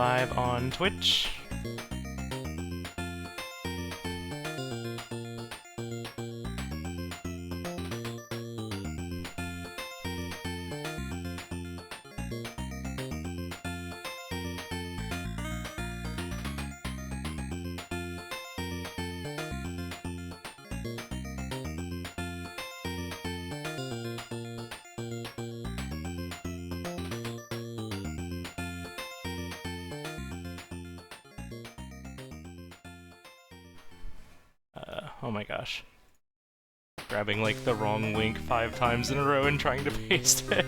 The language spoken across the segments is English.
live on Twitch. Oh my gosh. Grabbing like the wrong link 5 times in a row and trying to paste it.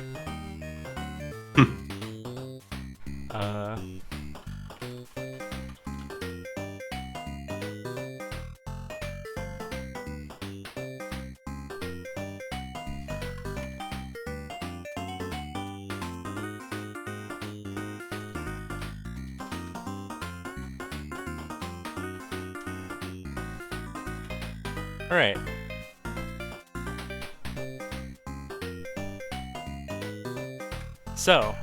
Alright. So,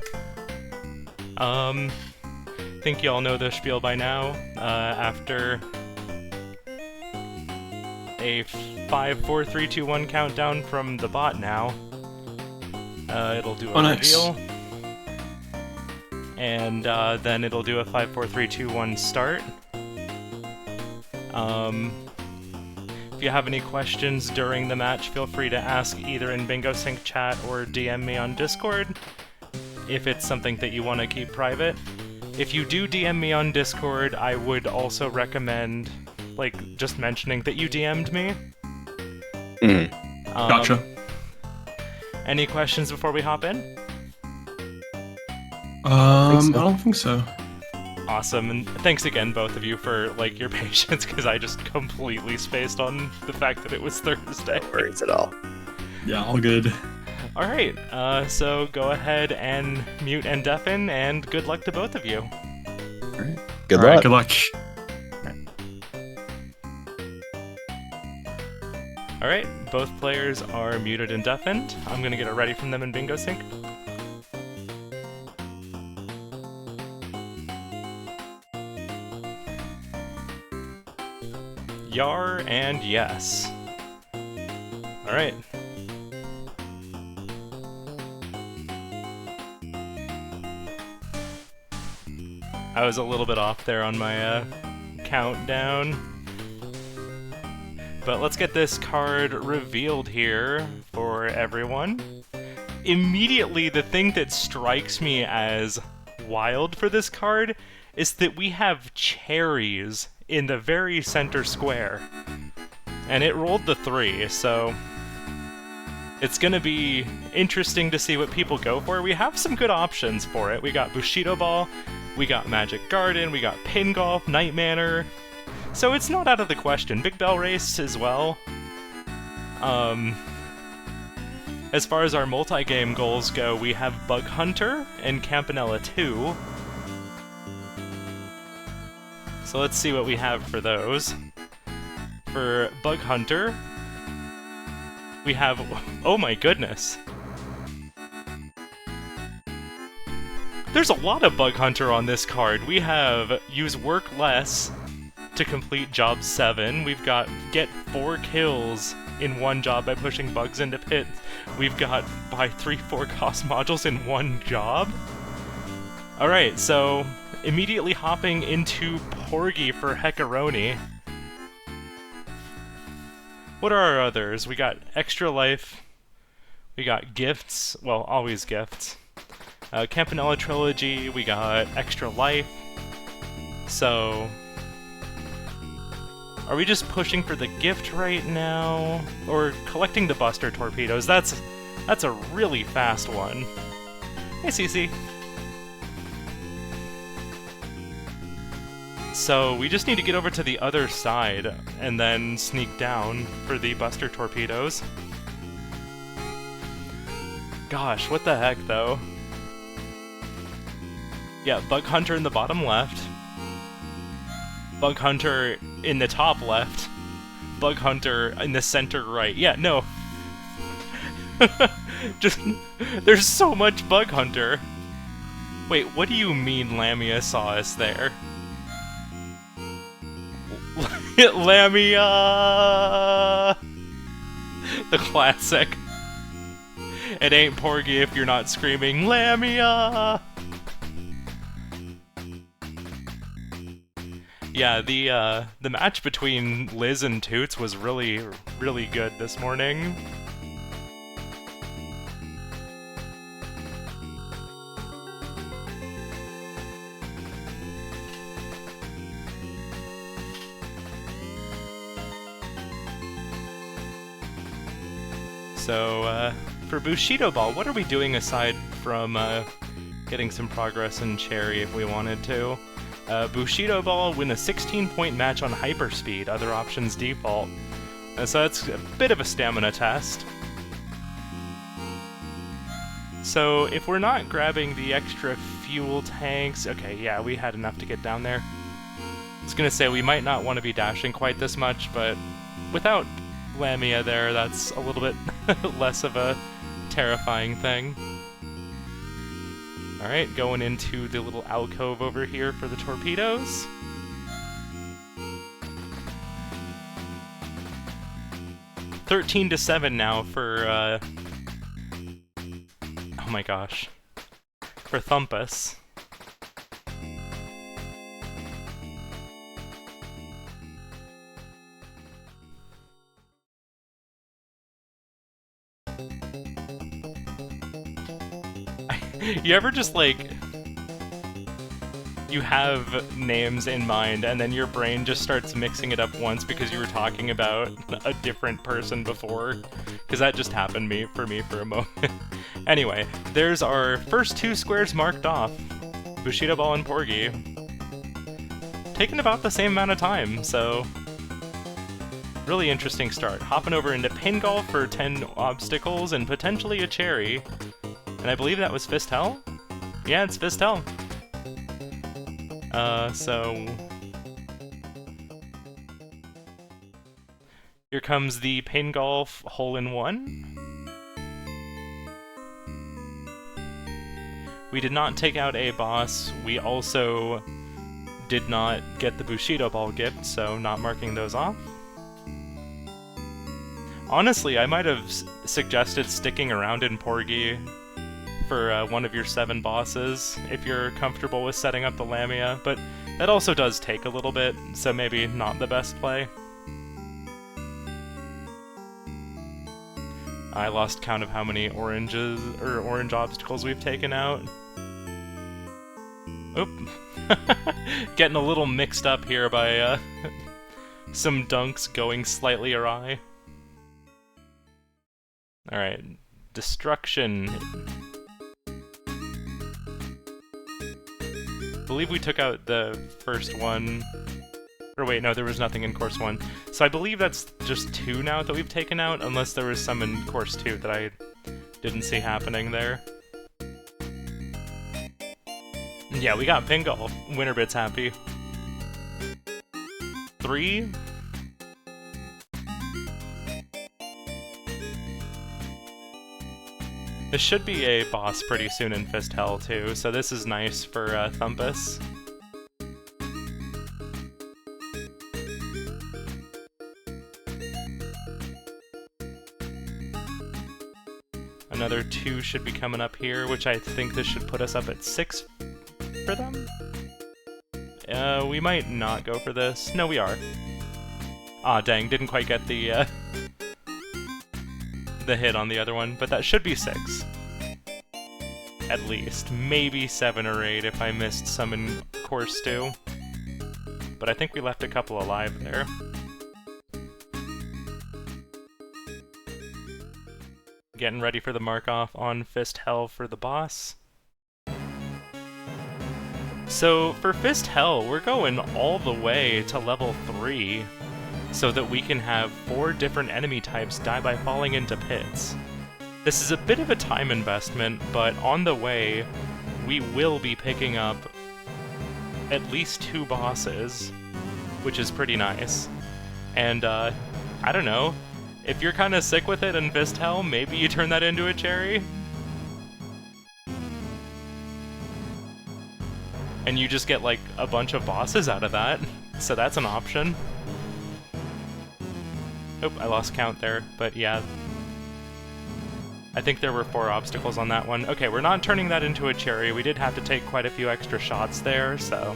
think you all know the spiel by now. After a 5, 4, 3, 2, 1 countdown from the bot now, it'll do a reveal. And then it'll do a 5, 4, 3, 2, 1 start. If you have any questions during the match, feel free to ask either in Bingo Sync chat or DM me on Discord, if it's something that you want to keep private. If you do DM me on Discord, I would also recommend, like, just mentioning that you DM'd me. Gotcha. Any questions before we hop in? I don't think so. Awesome, and thanks again, both of you, for, like, your patience, because I just completely spaced on the fact that it was Thursday. No worries at all. Yeah, all good. Alright, so go ahead and mute and deafen, and good luck to both of you. Alright. Good Alright, luck. good luck. Alright, both players are muted and deafened. I'm gonna get it ready from them in Bingo Sync. Yar and yes. Alright. I was a little bit off there on my countdown. But let's get this card revealed here for everyone. Immediately, the thing that strikes me as wild for this card is that we have cherries in the very center square. And it rolled the 3, so it's gonna be interesting to see what people go for. We have some good options for it. We got Bushido Ball, we got Magic Garden, we got Pin Golf, Night Manor. So it's not out of the question. Big Bell Race as well. As far as our multi-game goals go, we have Bug Hunter and Campanella 2. So let's see what we have for those. For Bug Hunter, we have... Oh my goodness! There's a lot of Bug Hunter on this card. We have Use Work Less to complete Job 7. We've got Get 4 kills in one job by pushing bugs into pits. We've got Buy 3 4-cost modules in one job. Alright, so immediately hopping into Porgy for Heckaroni. What are our others? We got Extra Life, we got Gifts, well, always Gifts. Campanella Trilogy, we got Extra Life. So, are we just pushing for the gift right now? Or collecting the Buster Torpedoes? That's a really fast one. Hey, Cece. So we just need to get over to the other side and then sneak down for the Buster Torpedoes. Gosh, what the heck, though? Yeah, Bug Hunter in the bottom left. Bug Hunter in the top left. Bug Hunter in the center right. Yeah, no. Just, there's so much Bug Hunter. Wait, what do you mean Lamia saw us there? Lamia! The classic. It ain't Porgy if you're not screaming, Lamia! Yeah, the match between Liz and Toots was really, really good this morning. So, for Bushido Ball, what are we doing aside from getting some progress in Cherry if we wanted to? Bushido Ball, win a 16-point match on Hyperspeed, other options default. So that's a bit of a stamina test. So if we're not grabbing the extra fuel tanks... Okay, yeah, we had enough to get down there. I was gonna say, we might not want to be dashing quite this much, but without Lamia there, that's a little bit less of a terrifying thing. Alright, going into the little alcove over here for the torpedoes. $13-7 now for, oh my gosh. For Thumpus. You ever just, like, you have names in mind, and then your brain just starts mixing it up once because you were talking about a different person before? Because that just happened for me for a moment. Anyway, there's our first 2 squares marked off. Bushido Ball and Porgy. Taking about the same amount of time, so... Really interesting start. Hopping over into Pin Golf for 10 obstacles and potentially a cherry. And I believe that was Fist Hell? Yeah, it's Fist Hell. So... Here comes the Pin Golf Hole-in-One. We did not take out a boss. We also did not get the Bushido Ball gift, so not marking those off. Honestly, I might have suggested sticking around in Porgy for one of your 7 bosses, if you're comfortable with setting up the Lamia, but that also does take a little bit, so maybe not the best play. I lost count of how many orange obstacles we've taken out. Oop. Getting a little mixed up here by some dunks going slightly awry. Alright, Destruction. I believe we took out the first one. Or wait, no, there was nothing in Course 1. So I believe that's just 2 now that we've taken out, unless there was some in Course 2 that I didn't see happening there. Yeah, we got Pin Golf. Winterbit's happy. 3? This should be a boss pretty soon in Fist Hell, too, so this is nice for Thumpus. Another 2 should be coming up here, which I think this should put us up at 6 for them? We might not go for this. No, we are. Ah, dang, didn't quite get the hit on the other one, but that should be 6. At least. Maybe 7 or 8 if I missed some in Course 2. But I think we left a couple alive there. Getting ready for the mark-off on Fist Hell for the boss. So, for Fist Hell, we're going all the way to level 3. So that we can have 4 different enemy types die by falling into pits. This is a bit of a time investment, but on the way, we will be picking up at least 2 bosses, which is pretty nice. And, I don't know, if you're kinda sick with it in Fist Hell, maybe you turn that into a cherry? and you just get like a bunch of bosses out of that, so that's an option. Oh, I lost count there, but yeah. I think there were 4 obstacles on that one. Okay, we're not turning that into a cherry. We did have to take quite a few extra shots there, so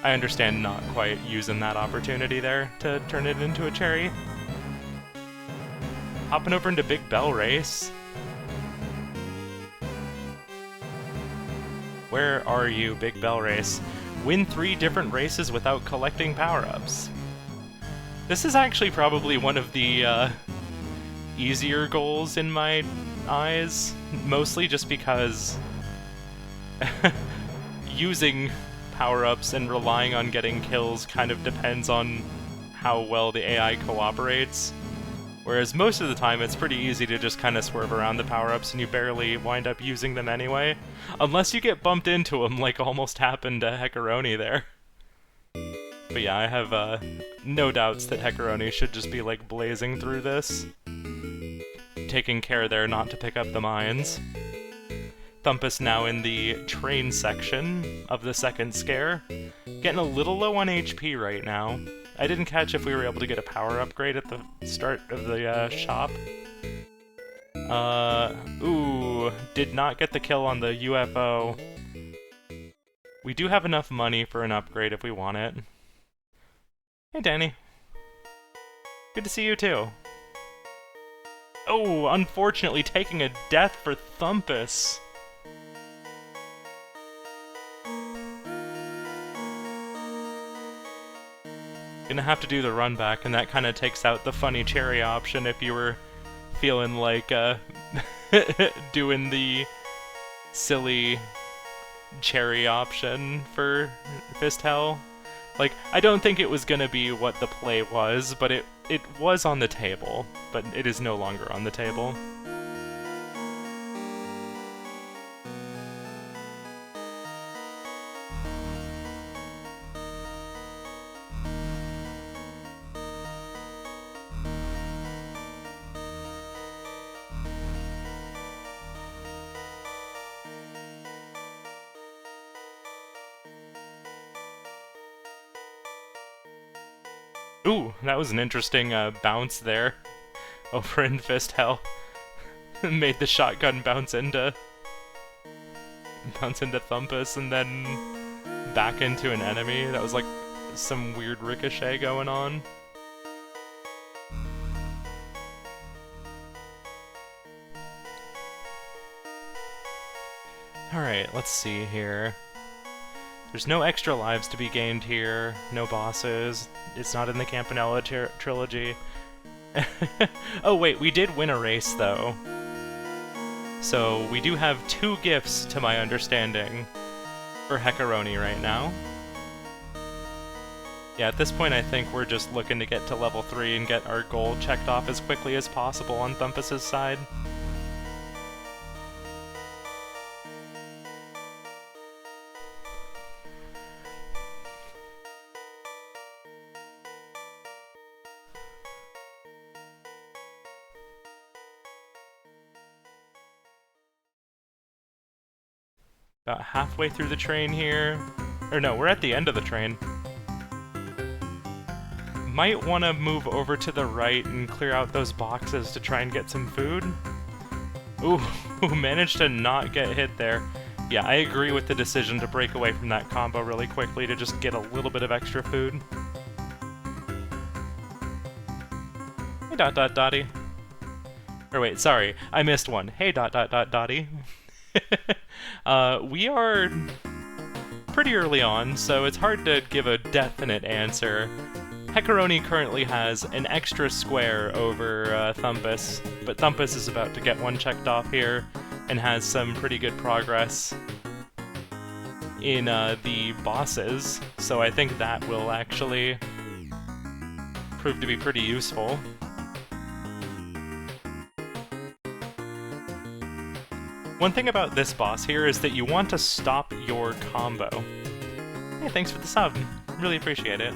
I understand not quite using that opportunity there to turn it into a cherry. Hopping over into Big Bell Race. Where are you, Big Bell Race? Win 3 different races without collecting power-ups. This is actually probably one of the easier goals in my eyes, mostly just because using power-ups and relying on getting kills kind of depends on how well the AI cooperates. Whereas most of the time it's pretty easy to just kind of swerve around the power-ups and you barely wind up using them anyway. Unless you get bumped into them, like almost happened to Heckaroni there. But yeah, I have no doubts that Heckaroni should just be like blazing through this. Taking care there not to pick up the mines. Thumpus now in the train section of the second scare. Getting a little low on HP right now. I didn't catch if we were able to get a power upgrade at the start of the shop. Ooh, did not get the kill on the UFO. We do have enough money for an upgrade if we want it. Hey Danny. Good to see you too. Oh, unfortunately taking a death for Thumpus. Gonna have to do the run back, and that kind of takes out the funny cherry option if you were feeling like doing the silly cherry option for Fist Hell. Like, I don't think it was gonna be what the play was, but it was on the table, but it is no longer on the table. Ooh, that was an interesting bounce there over in Fist Hell. Made the shotgun bounce into Thumpus and then back into an enemy. That was like some weird ricochet going on. Alright, let's see here. There's no extra lives to be gained here, no bosses, it's not in the Campanella trilogy. Oh wait, we did win a race though. So we do have 2 gifts, to my understanding, for Heckaroni right now. Yeah, at this point I think we're just looking to get to level 3 and get our goal checked off as quickly as possible on Thumpus's side. About halfway through the train here. Or no, we're at the end of the train. Might want to move over to the right and clear out those boxes to try and get some food. Ooh, managed to not get hit there. Yeah, I agree with the decision to break away from that combo really quickly to just get a little bit of extra food. Hey Dotty. Or wait, sorry, I missed one. Hey Dotty. We are pretty early on, so it's hard to give a definite answer. Heckaroni currently has an extra square over Thumpus, but Thumpus is about to get one checked off here and has some pretty good progress in the bosses, so I think that will actually prove to be pretty useful. One thing about this boss here is that you want to stop your combo. Hey, thanks for the sub. Really appreciate it.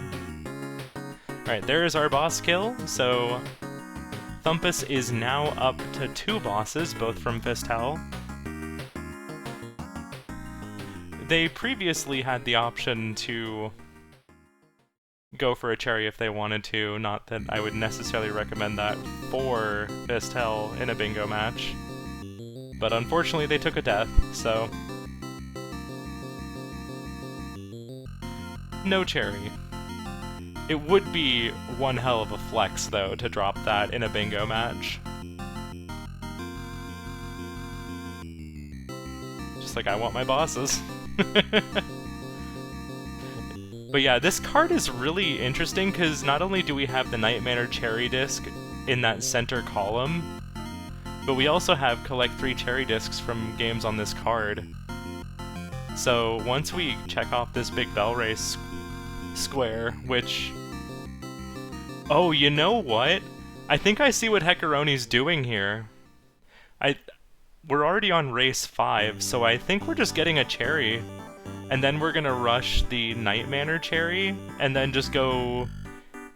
Alright, there's our boss kill, so Thumpus is now up to 2 bosses, both from Fist Hell. they previously had the option to go for a cherry if they wanted to, not that I would necessarily recommend that for Fist Hell in a bingo match. But unfortunately they took a death, so... no cherry. It would be one hell of a flex, though, to drop that in a bingo match. Just like I want my bosses. But yeah, this card is really interesting because not only do we have the Night Manor Cherry Disc in that center column, but we also have collect 3 Cherry Discs from games on this card. So once we check off this big Bell Race square, which... oh, you know what? I think I see what Heckaroni's doing here. We're already on race 5, so I think we're just getting a cherry. And then we're gonna rush the Night Manor cherry, and then just go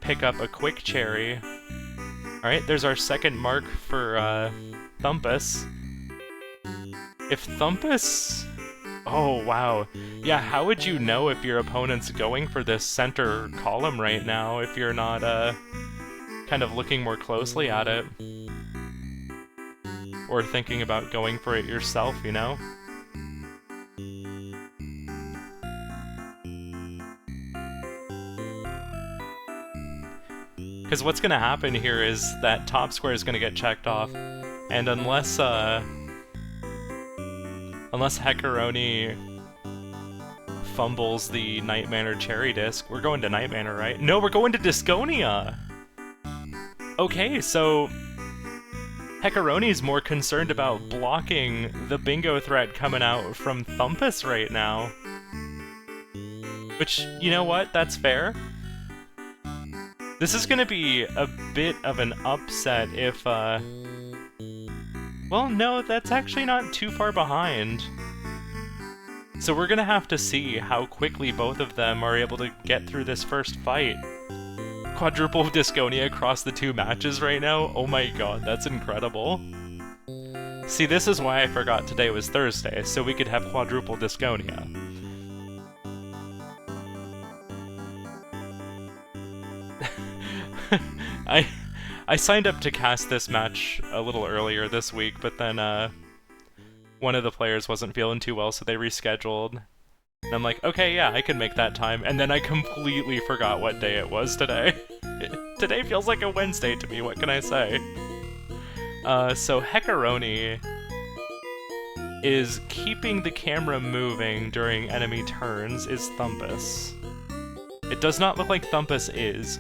pick up a quick cherry. Alright, there's our second mark for Thumpus. If Thumpus... oh, wow. Yeah, how would you know if your opponent's going for this center column right now if you're not, kind of looking more closely at it? Or thinking about going for it yourself, you know? Because what's gonna happen here is that top square is gonna get checked off, and unless Heckaroni fumbles the Night Manor Cherry Disc, we're going to Night Manor, right? No, we're going to Disconia! Okay, so Heckaroni's more concerned about blocking the bingo threat coming out from Thumpus right now. Which, you know what? That's fair. This is gonna be a bit of an upset if, well, no, that's actually not too far behind. So we're gonna have to see how quickly both of them are able to get through this first fight. Quadruple Disconia across the 2 matches right now? Oh my god, that's incredible. See, this is why I forgot today was Thursday, so we could have quadruple Disconia. I signed up to cast this match a little earlier this week, but then one of the players wasn't feeling too well, so they rescheduled. And I'm like, okay, yeah, I can make that time. And then I completely forgot what day it was today. Today feels like a Wednesday to me, what can I say? So Heckaroni is keeping the camera moving during enemy turns is Thumpus. It does not look like Thumpus is.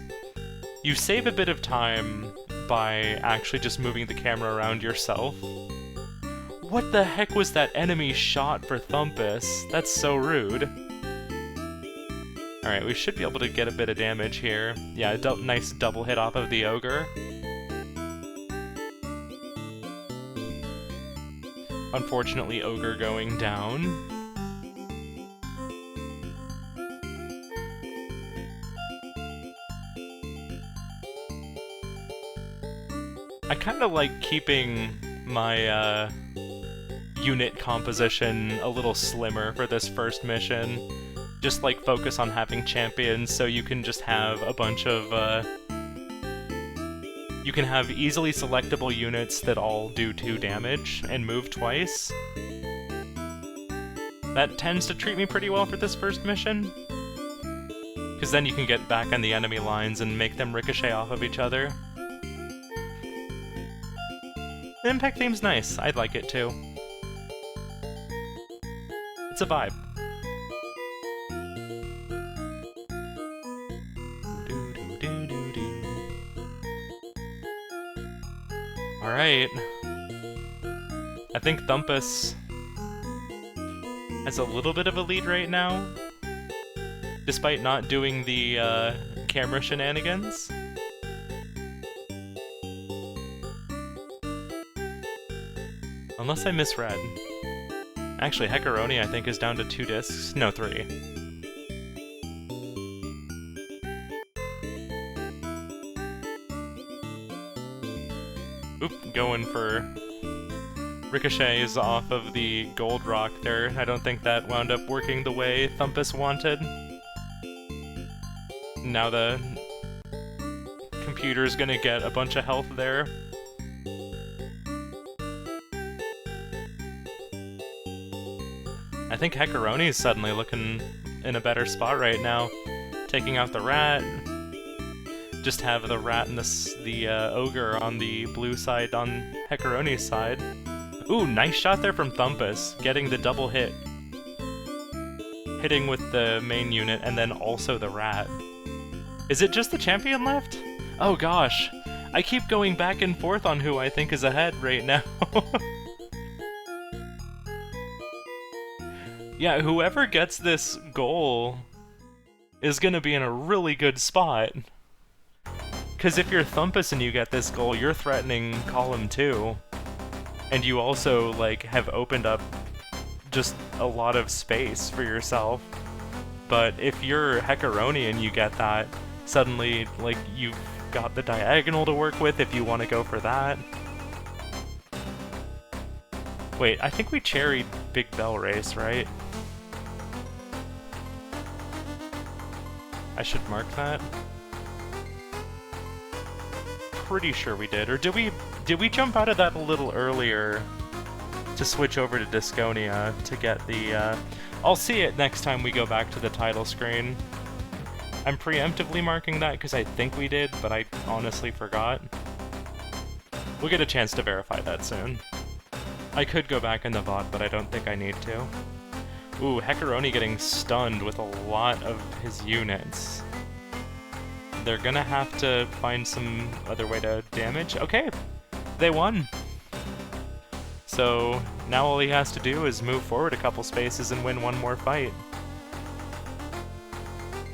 You save a bit of time by actually just moving the camera around yourself. What the heck was that enemy shot for Thumpus? That's so rude. Alright, we should be able to get a bit of damage here. Yeah, a nice double hit off of the Ogre. Unfortunately, Ogre going down. I kind of like keeping my unit composition a little slimmer for this first mission. Just like focus on having champions so you can just have a bunch of you can have easily selectable units that all do 2 damage and move twice. That tends to treat me pretty well for this first mission. Because then you can get back on the enemy lines and make them ricochet off of each other. The impact theme's nice. I'd like it too. It's a vibe. Alright. I think Thumpus has a little bit of a lead right now, despite not doing the camera shenanigans. Unless I misread. Actually, Heckaroni, I think, is down to 2 discs. No, 3. Oop, going for ricochets off of the gold rock there. I don't think that wound up working the way Thumpus wanted. Now the computer's gonna get a bunch of health there. I think Heckaroni's suddenly looking in a better spot right now. Taking out the rat. Just have the rat and the ogre on the blue side on Heckaroni's side. Ooh, nice shot there from Thumpus, getting the double hit. Hitting with the main unit and then also the rat. Is it just the champion left? Oh gosh, I keep going back and forth on who I think is ahead right now. Yeah, whoever gets this goal is gonna be in a really good spot. Because if you're Thumpus and you get this goal, you're threatening column 2. And you also, like, have opened up just a lot of space for yourself. But if you're Heckaroni and you get that, suddenly, like, you've got the diagonal to work with if you want to go for that. Wait, I think we cherried Big Bell Race, right? I should mark that. Pretty sure we did. Or did we jump out of that a little earlier to switch over to Disconia to get the, I'll see it next time we go back to the title screen. I'm preemptively marking that because I think we did, but I honestly forgot. We'll get a chance to verify that soon. I could go back in the VOD, but I don't think I need to. Ooh, Heckaroni getting stunned with a lot of his units. They're gonna have to find some other way to damage. Okay, they won. So now all he has to do is move forward a couple spaces and win one more fight.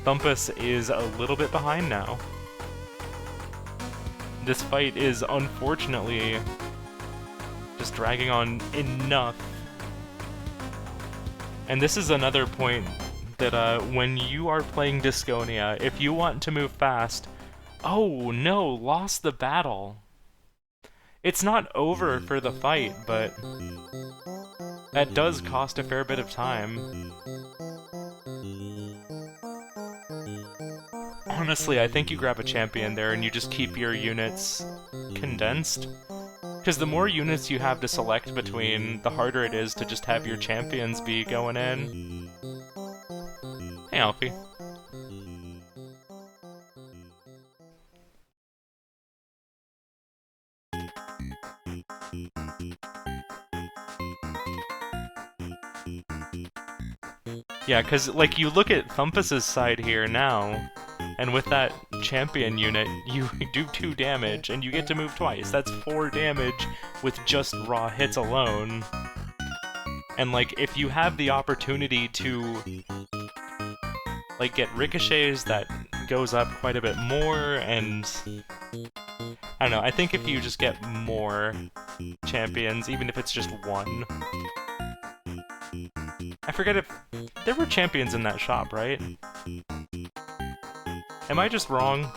Thumpus is a little bit behind now. This fight is unfortunately just dragging on enough. And this is another point that when you are playing Disconia, if you want to move fast... Oh no, lost the battle. It's not over for the fight, but that does cost a fair bit of time. Honestly, I think you grab a champion there and you just keep your units condensed. Because the more units you have to select between, the harder it is to just have your champions be going in. Hey, Alfie. Yeah, because, like, you look at Thumpus's side here now, and with that champion unit, you do 2 damage, and you get to move twice. That's 4 damage with just raw hits alone. And, like, if you have the opportunity to, like, get ricochets, that goes up quite a bit more, and... I don't know, I think if you just get more champions, even if it's just 1... I forget if... There were champions in that shop, right? Am I just wrong?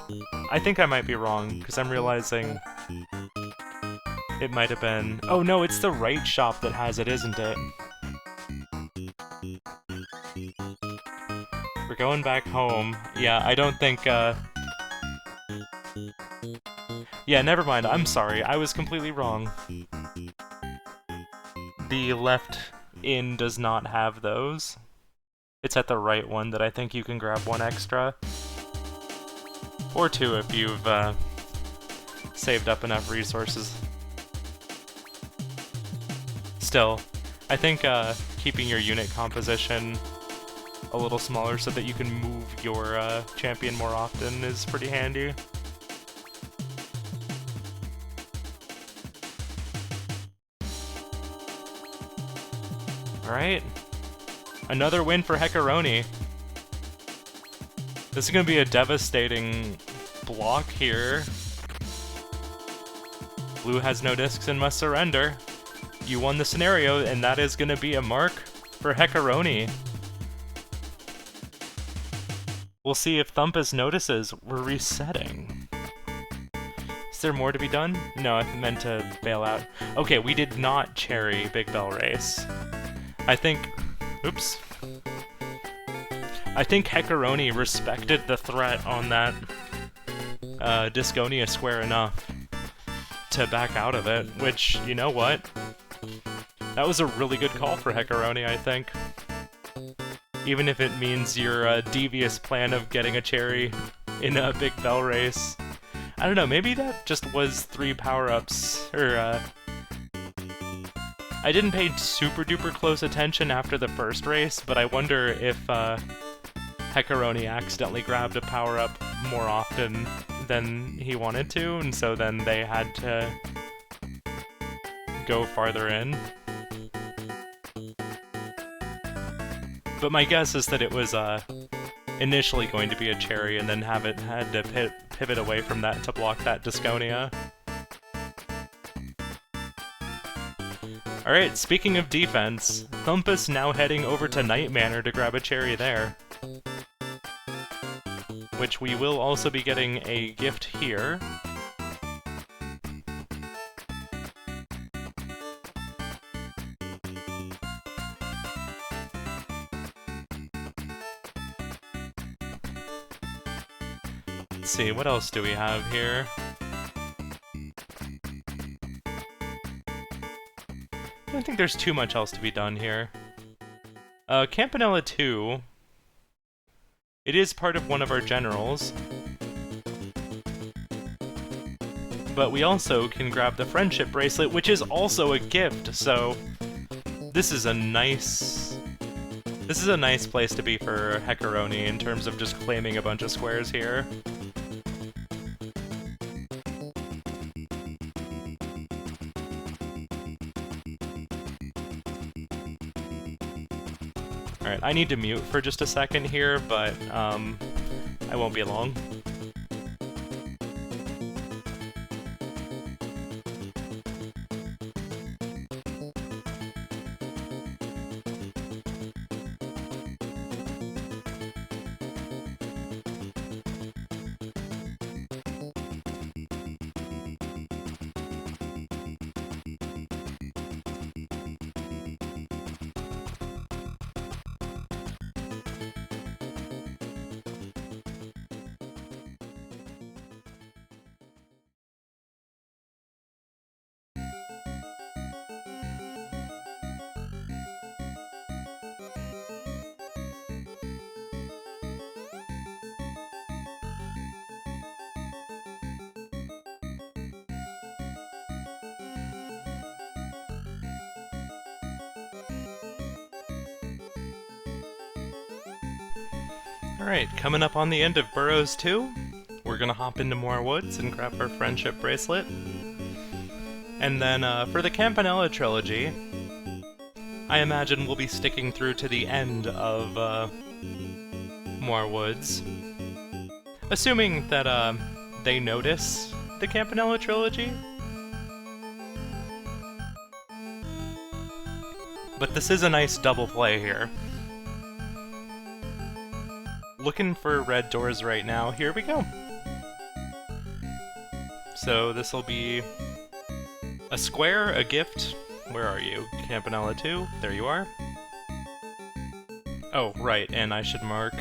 I think I might be wrong, because I'm realizing... It might have been... Oh no, it's the right shop that has it, isn't it? We're going back home. Yeah, I don't think, Yeah, never mind, I'm sorry, I was completely wrong. The left inn does not have those. It's at the right one that I think you can grab 1 extra. Or 2 if you've saved up enough resources. Still, I think keeping your unit composition a little smaller so that you can move your champion more often is pretty handy. Alright. Another win for Heckaroni. This is gonna be a devastating block here. Blue has no discs and must surrender. You won the scenario, and that is gonna be a mark for Heckaroni. We'll see if Thumpus notices we're resetting. there more to be done? No, I meant to bail out. Okay, we did not cherry Big Bell Race. I think... Oops. I think Heckaroni respected the threat on that Disconia square enough to back out of it, which, you know what? That was a really good call for Heckaroni, I think. Even if it means your devious plan of getting a cherry in a Big Bell Race. I don't know, maybe that just was 3 power-ups, or, I didn't pay super-duper close attention after the first race, but I wonder if, Heckaroni accidentally grabbed a power-up more often than he wanted to, and so then they had to go farther in. But my guess is that it was, initially going to be a cherry, and then had to pivot away from that to block that Disconia. Alright, speaking of defense, Thumpus now heading over to Night Manor to grab a cherry there. Which we will also be getting a gift here. Let's see, what else do we have here? I don't think there's too much else to be done here. Campanella 2. It is part of one of our generals. But we also can grab the friendship bracelet, which is also a gift, so this is a nice place to be for Heckaroni in terms of just claiming a bunch of squares here. Alright, I need to mute for just a second here, but I won't be long. Alright, coming up on the end of Burrows 2, we're gonna hop into more woods and grab our friendship bracelet. And then for the Campanella trilogy, I imagine we'll be sticking through to the end of more woods. Assuming that they notice the Campanella trilogy. But this is a nice double play here. Looking for red doors right now. Here we go. So this will be a square, a gift. Where are you? Campanella 2. There you are. Oh, right, and I should mark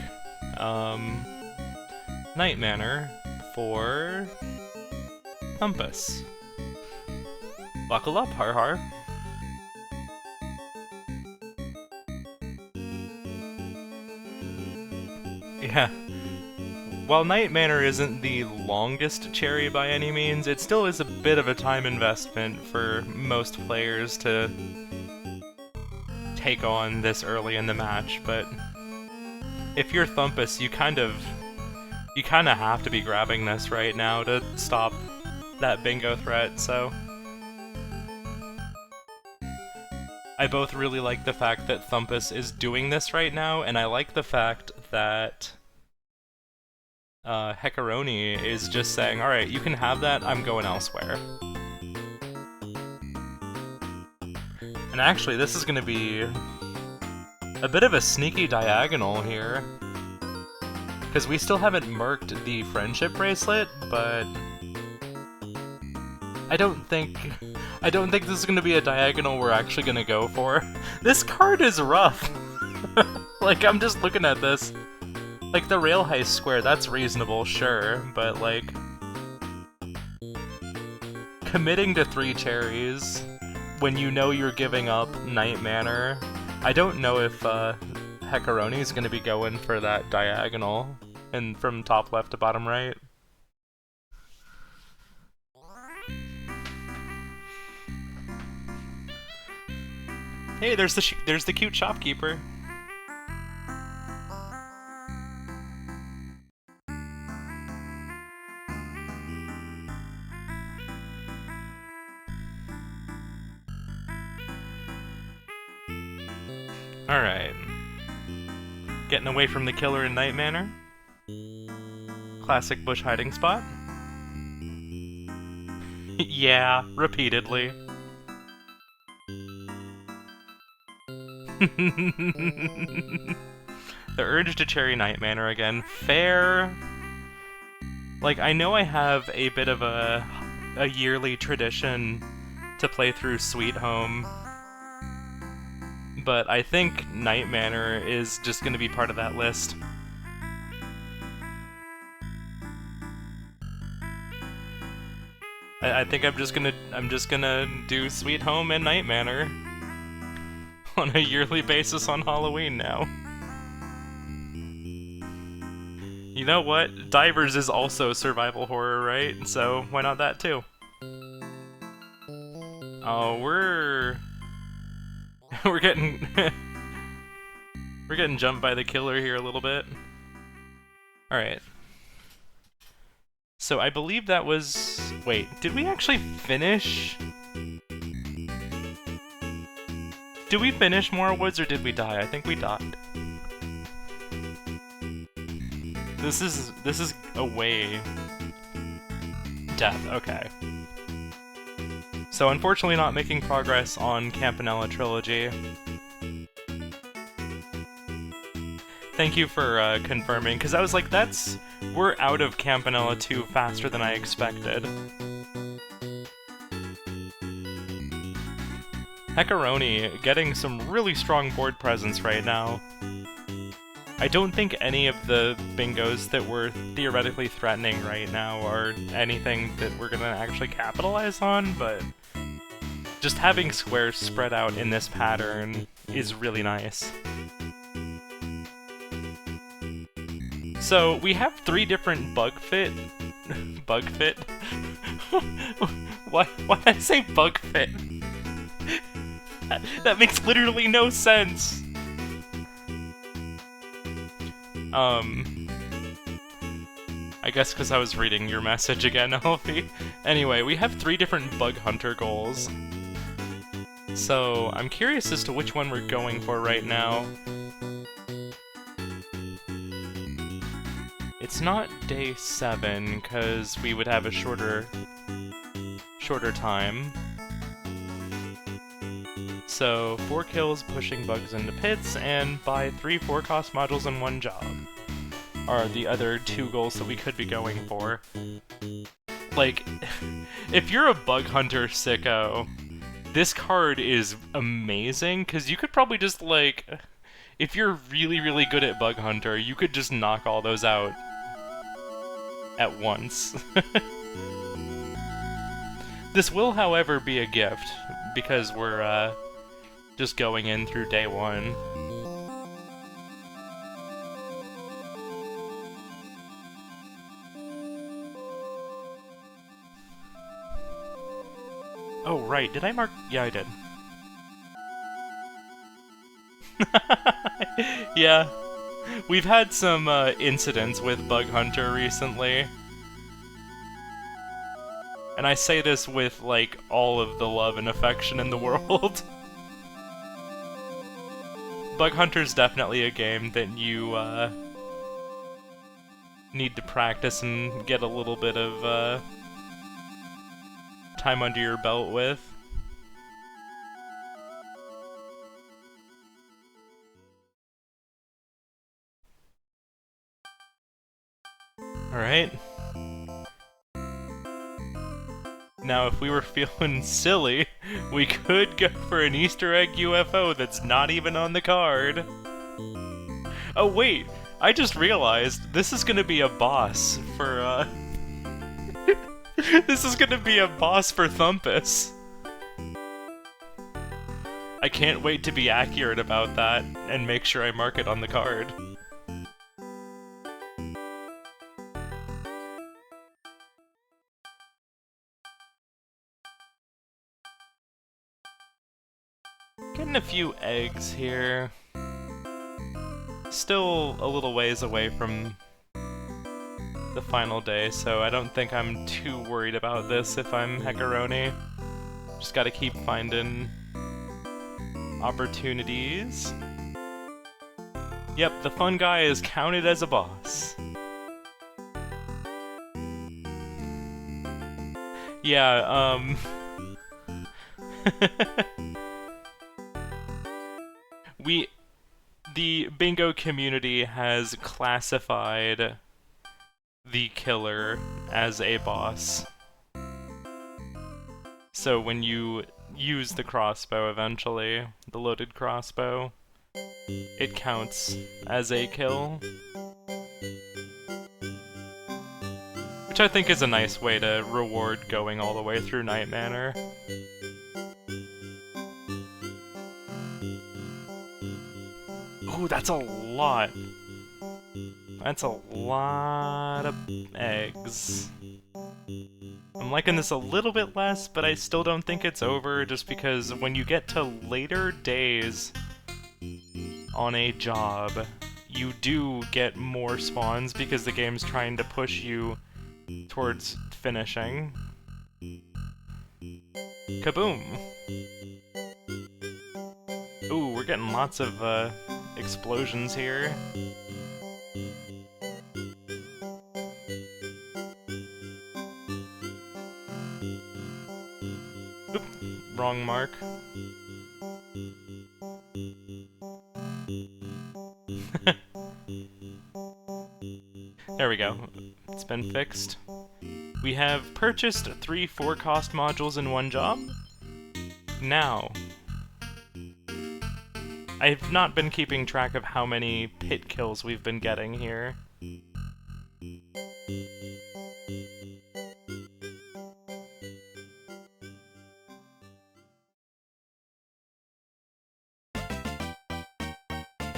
Night Manor for Thumpus. Buckle up, har har. Yeah. While Night Manor isn't the longest cherry by any means, it still is a bit of a time investment for most players to take on this early in the match, but if you're Thumpus, you kind of have to be grabbing this right now to stop that bingo threat, so I both really like the fact that Thumpus is doing this right now, and I like the fact that Heckaroni is just saying, alright, you can have that, I'm going elsewhere. And actually, this is going to be a bit of a sneaky diagonal here, because we still haven't marked the friendship bracelet, but I don't think this is gonna be a diagonal we're actually gonna go for. This card is rough. Like, I'm just looking at this. Like, the rail heist square, that's reasonable, sure, but like... committing to 3 cherries when you know you're giving up Night Manor. I don't know if heckaroni is gonna be going for that diagonal and from top left to bottom right. Hey, there's the cute shopkeeper. Alright. Getting away from the killer in Night Manor. Classic bush hiding spot. Yeah, repeatedly. The urge to cherry Night Manor again. Fair. Like, I know I have a bit of a yearly tradition to play through Sweet Home, but I think Night Manor is just gonna be part of that list. I think I'm just gonna do Sweet Home and Night Manor on a yearly basis on Halloween now. You know what? Divers is also survival horror, right? So why not that too? Oh, we're getting we're getting jumped by the killer here a little bit. All right. So I believe that was... wait, did we actually finish? Did we finish More Woods or did we die? I think we died. This is away. Death, okay. So unfortunately not making progress on Campanella Trilogy. Thank you for confirming, because I was like, we're out of Campanella 2 faster than I expected. Heckaroni getting some really strong board presence right now. I don't think any of the bingos that we're theoretically threatening right now are anything that we're gonna actually capitalize on, but just having squares spread out in this pattern is really nice. So, we have 3 different bug fit? Bug fit? Why did I say bug fit? That makes literally no sense! I guess because I was reading your message again, Elfie. Anyway, we have 3 different bug hunter goals. So, I'm curious as to which one we're going for right now. It's not day 7, because we would have a shorter time. So, 4 kills pushing bugs into pits, and buy 3 4-cost modules in 1 job are the other 2 goals that we could be going for. Like, if you're a bug hunter sicko, this card is amazing, because you could probably just, like, if you're really, really good at bug hunter, you could just knock all those out at once. This will, however, be a gift, because we're, just going in through day 1. Oh, right, did I mark? Yeah, I did. Yeah. We've had some incidents with Bug Hunter recently. And I say this with, like, all of the love and affection in the world. Bug Hunter's definitely a game that you need to practice and get a little bit of time under your belt with. Alright. Now, if we were feeling silly, we could go for an Easter egg UFO that's not even on the card. Oh wait, I just realized this is gonna be a boss for, this is gonna be a boss for Thumpus. I can't wait to be accurate about that and make sure I mark it on the card. Getting a few eggs here. Still a little ways away from the final day, so I don't think I'm too worried about this if I'm heckaroni. Just gotta keep finding opportunities. Yep, the fun guy is counted as a boss. Yeah, the bingo community has classified the killer as a boss. So when you use the crossbow eventually, the loaded crossbow, it counts as a kill. Which I think is a nice way to reward going all the way through Night Manor. Ooh, that's a lot. That's a lot of eggs. I'm liking this a little bit less, but I still don't think it's over, just because when you get to later days on a job, you do get more spawns because the game's trying to push you towards finishing. Kaboom! Ooh, we're getting lots of explosions here. Oop, wrong mark. There we go. It's been fixed. We have purchased 3 4-cost modules in one job. Now, I've not been keeping track of how many pit kills we've been getting here.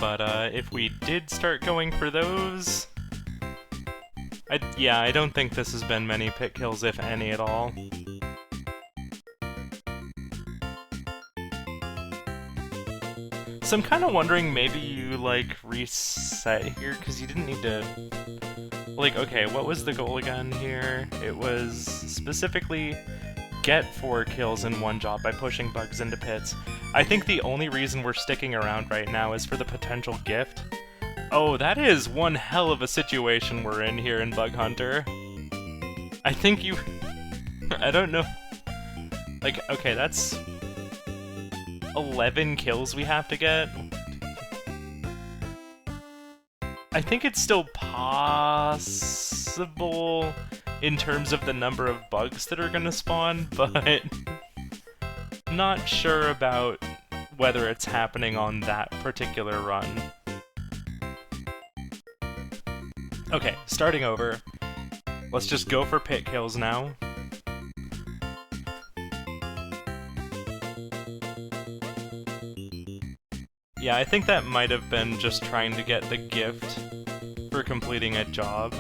But if we did start going for those, yeah, I don't think this has been many pit kills, if any at all. So I'm kind of wondering, maybe you, like, reset here, because you didn't need to... Like, okay, what was the goal again here? It was specifically get 4 kills in one job by pushing bugs into pits. I think the only reason we're sticking around right now is for the potential gift. Oh, that is one hell of a situation we're in here in Bug Hunter. I think you... I don't know... Like, okay, that's 11 kills we have to get. I think it's still possible in terms of the number of bugs that are gonna spawn, but not sure about whether it's happening on that particular run. Okay, starting over. Let's just go for pit kills now. Yeah, I think that might have been just trying to get the gift for completing a job.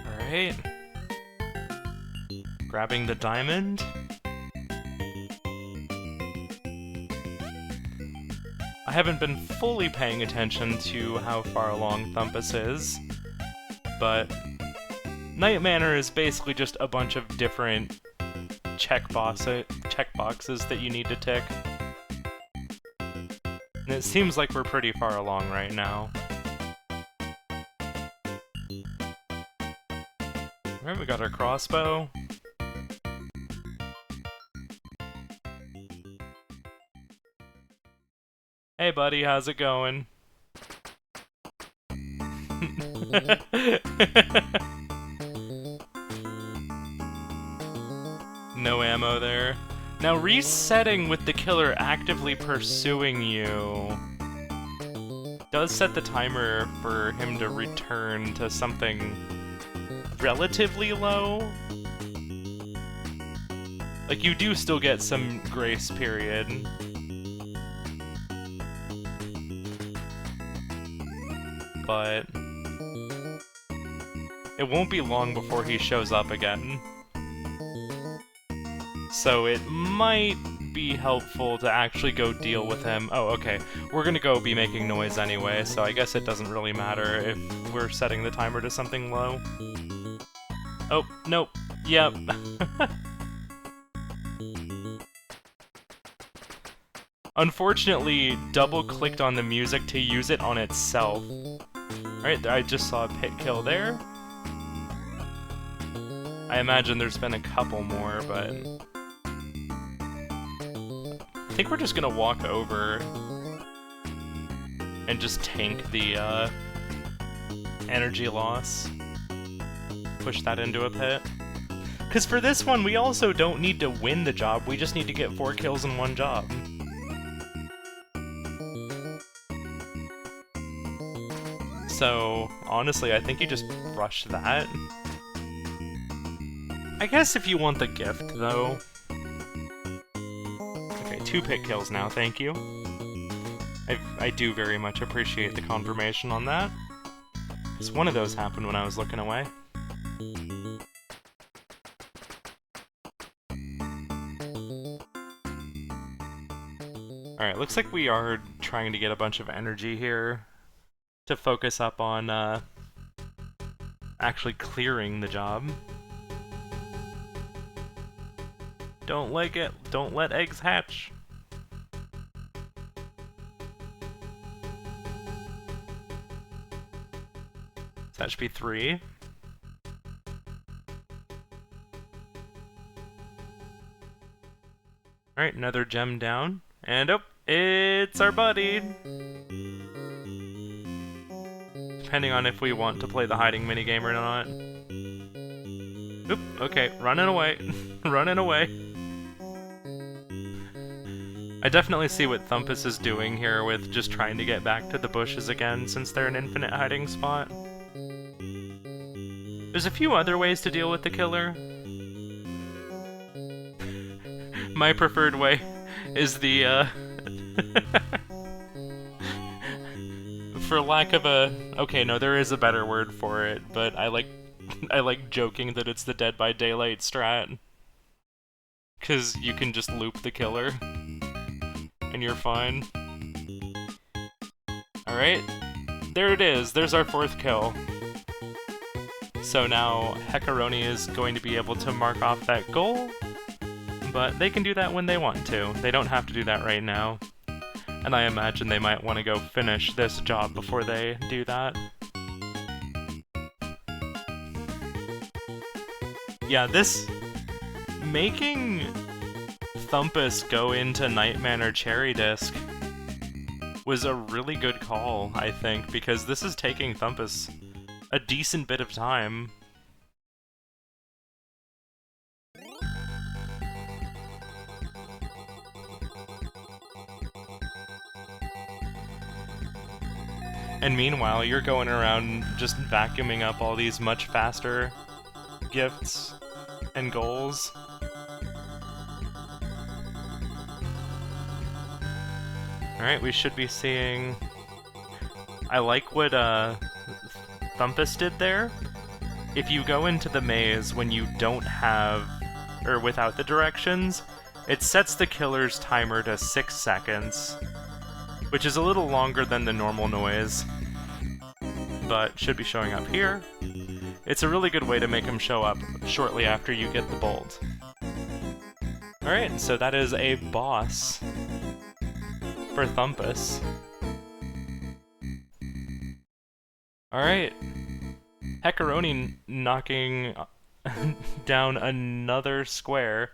Alright. Grabbing the diamond. I haven't been fully paying attention to how far along Thumpus is, but Night Manor is basically just a bunch of different checkboxes that you need to tick. And it seems like we're pretty far along right now. Alright, we got our crossbow. Hey buddy, how's it going? No ammo there. Now resetting with the killer actively pursuing you does set the timer for him to return to something relatively low. Like, you do still get some grace period. But it won't be long before he shows up again. So it might be helpful to actually go deal with him. Oh, okay. We're gonna go be making noise anyway, so I guess it doesn't really matter if we're setting the timer to something low. Oh, nope. Yep. Unfortunately, double-clicked on the music to use it on itself. Alright, I just saw a pit kill there. I imagine there's been a couple more, but I think we're just gonna walk over and just tank the energy loss. Push that into a pit. Because for this one, we also don't need to win the job, we just need to get 4 kills in one job. So, honestly, I think you just rush that. I guess if you want the gift, though. Okay, 2 pit kills now, thank you. I do very much appreciate the confirmation on that. Because one of those happened when I was looking away. Alright, looks like we are trying to get a bunch of energy here to focus up on actually clearing the job. Don't like it. Don't let eggs hatch. So that should be 3. Alright, another gem down. And oh, it's our buddy! Depending on if we want to play the hiding minigame or not. Oop, okay, running away. Running away. I definitely see what Thumpus is doing here with just trying to get back to the bushes again since they're an infinite hiding spot. There's a few other ways to deal with the killer. My preferred way is the, for lack of a... Okay, no, there is a better word for it, but I like joking that it's the Dead by Daylight strat. 'Cause you can just loop the killer, and you're fine. Alright, there it is, there's our 4th kill. So now Heckaroni is going to be able to mark off that goal, but they can do that when they want to. They don't have to do that right now. And I imagine they might want to go finish this job before they do that. Yeah, this... making Thumpus go into Nightman or Cherry Disc was a really good call, I think, because this is taking Thumpus a decent bit of time. And meanwhile, you're going around just vacuuming up all these much faster gifts and goals. Alright, we should be seeing... I like what Thumpus did there. If you go into the maze when you don't have, or without the directions, it sets the killer's timer to 6 seconds, which is a little longer than the normal noise, but should be showing up here. It's a really good way to make him show up shortly after you get the bolt. Alright, so that is a boss for Thumpus. Alright, Heckaroni knocking down another square.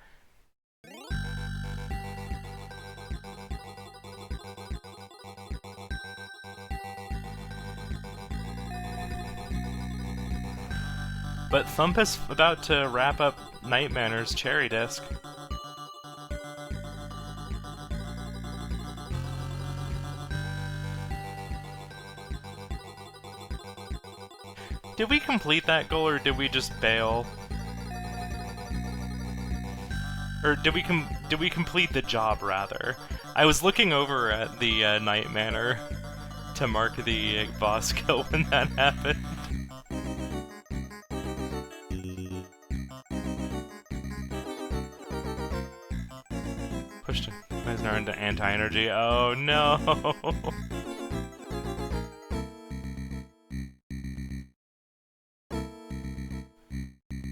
But Thumpus about to wrap up Night Manor's cherry disc. Did we complete that goal, or did we just bail? Or did we complete the job, rather? I was looking over at the Night Manor to mark the boss kill when that happened. Pushed Meisner into anti-energy. Oh no!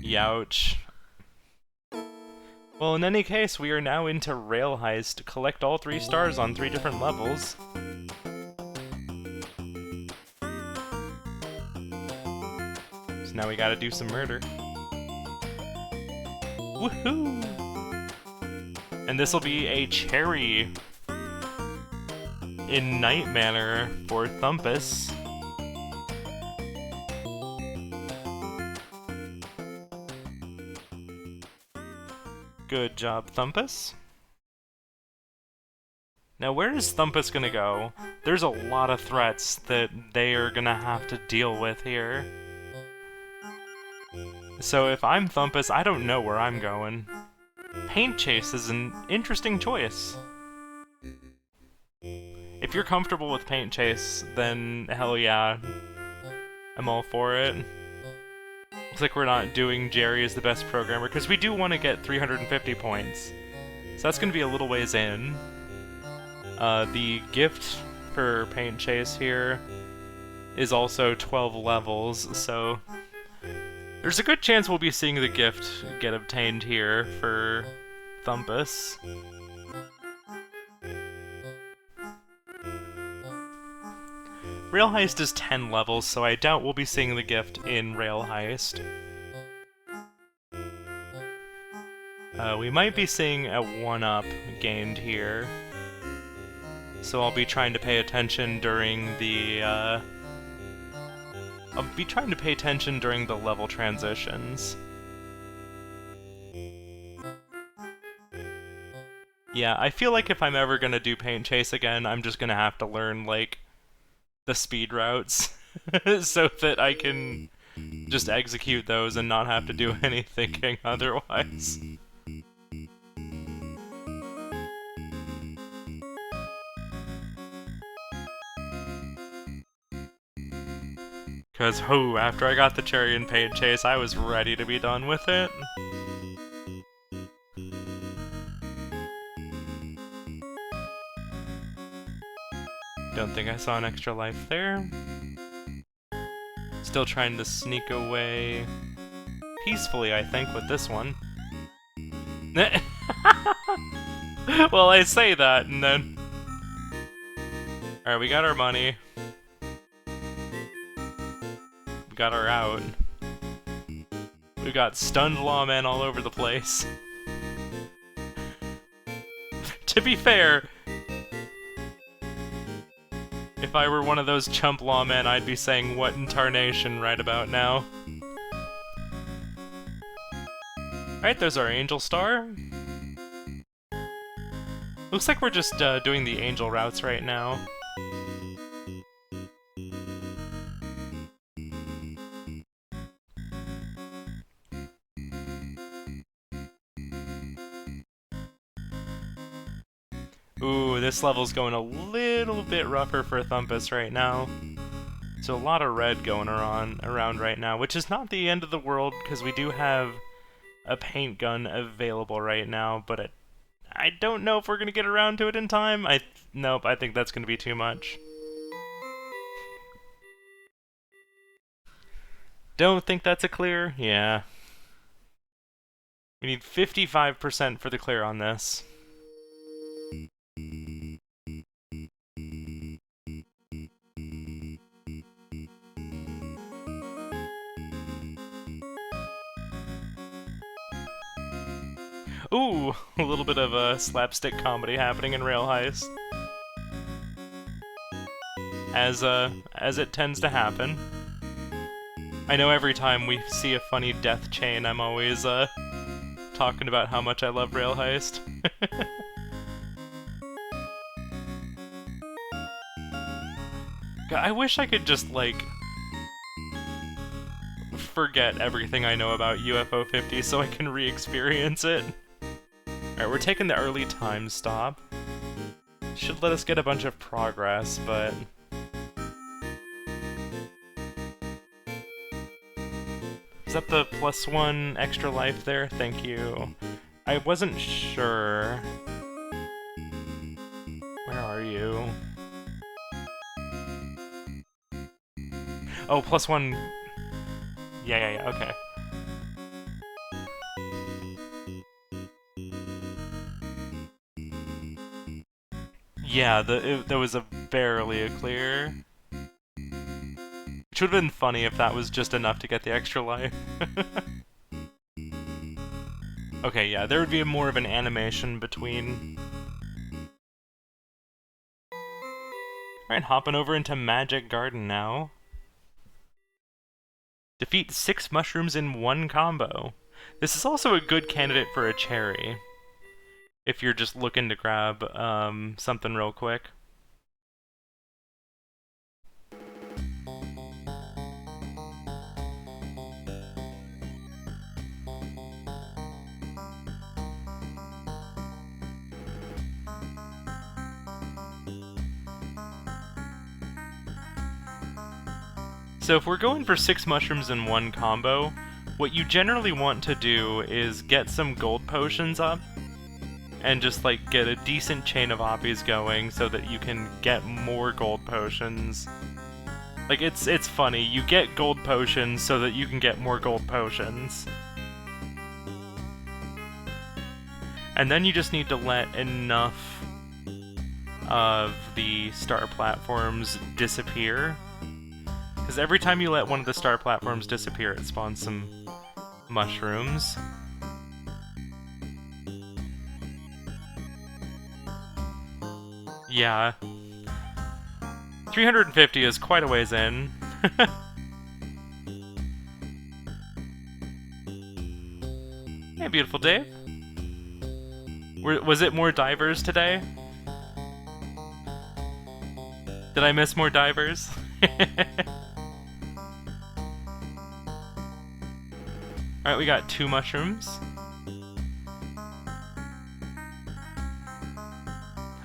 Youch. Well, in any case, we are now into Rail Heist. Collect all 3 stars on 3 different levels. So now we gotta do some murder. Woohoo! And this will be a cherry in Night Manor for Thumpus. Good job, Thumpus. Now, where is Thumpus gonna go? There's a lot of threats that they are gonna have to deal with here. So if I'm Thumpus, I don't know where I'm going. Paint Chase is an interesting choice. If you're comfortable with Paint Chase, then hell yeah, I'm all for it. Looks like we're not doing Jerry as the best programmer, because we do want to get 350 points. So that's going to be a little ways in. The gift for Paint Chase here is also 12 levels, so there's a good chance we'll be seeing the gift get obtained here for Thumpus. Rail Heist is 10 levels, so I doubt we'll be seeing the gift in Rail Heist. We might be seeing a 1-up gained here. So I'll be trying to pay attention during the, level transitions. Yeah, I feel like if I'm ever gonna do Paint Chase again, I'm just gonna have to learn, like, the speed routes, so that I can just execute those and not have to do any thinking otherwise. Cause, after I got the cherry and Paint Chase, I was ready to be done with it. Don't think I saw an extra life there. Still trying to sneak away peacefully, I think, with this one. Well, I say that, and then... Alright, we got our money. We got our out. We got stunned lawmen all over the place. To be fair, if I were one of those chump lawmen, I'd be saying what in tarnation right about now. Alright, there's our angel star. Looks like we're just doing the angel routes right now. Ooh, this level's going a little bit rougher for Thumpus right now. So a lot of red going around right now, which is not the end of the world, because we do have a paint gun available right now, but I don't know if we're going to get around to it in time. Nope, I think that's going to be too much. Don't think that's a clear? Yeah. We need 55% for the clear on this. Ooh, a little bit of a slapstick comedy happening in Rail Heist. As it tends to happen. I know every time we see a funny death chain, I'm always, talking about how much I love Rail Heist. God, I wish I could just, like, forget everything I know about UFO 50 so I can re-experience it. Alright, we're taking the early time stop. Should let us get a bunch of progress, but... Is that the +1 extra life there? Thank you. I wasn't sure. Where are you? Oh, +1... Yeah, okay. Yeah, there was barely a clear. Which would have been funny if that was just enough to get the extra life. Okay, yeah, there would be more of an animation between. Alright, hopping over into Magic Garden now. Defeat 6 mushrooms in 1 combo. This is also a good candidate for a cherry. If you're just looking to grab something real quick. So if we're going for 6 mushrooms in 1 combo, what you generally want to do is get some gold potions up, and just like get a decent chain of oppies going so that you can get more gold potions. Like it's funny, you get gold potions so that you can get more gold potions. And then you just need to let enough of the star platforms disappear. Because every time you let one of the star platforms disappear, it spawns some mushrooms. Yeah. 350 is quite a ways in. Hey, beautiful Dave. Was it more divers today? Did I miss more divers? Alright, we got 2 mushrooms.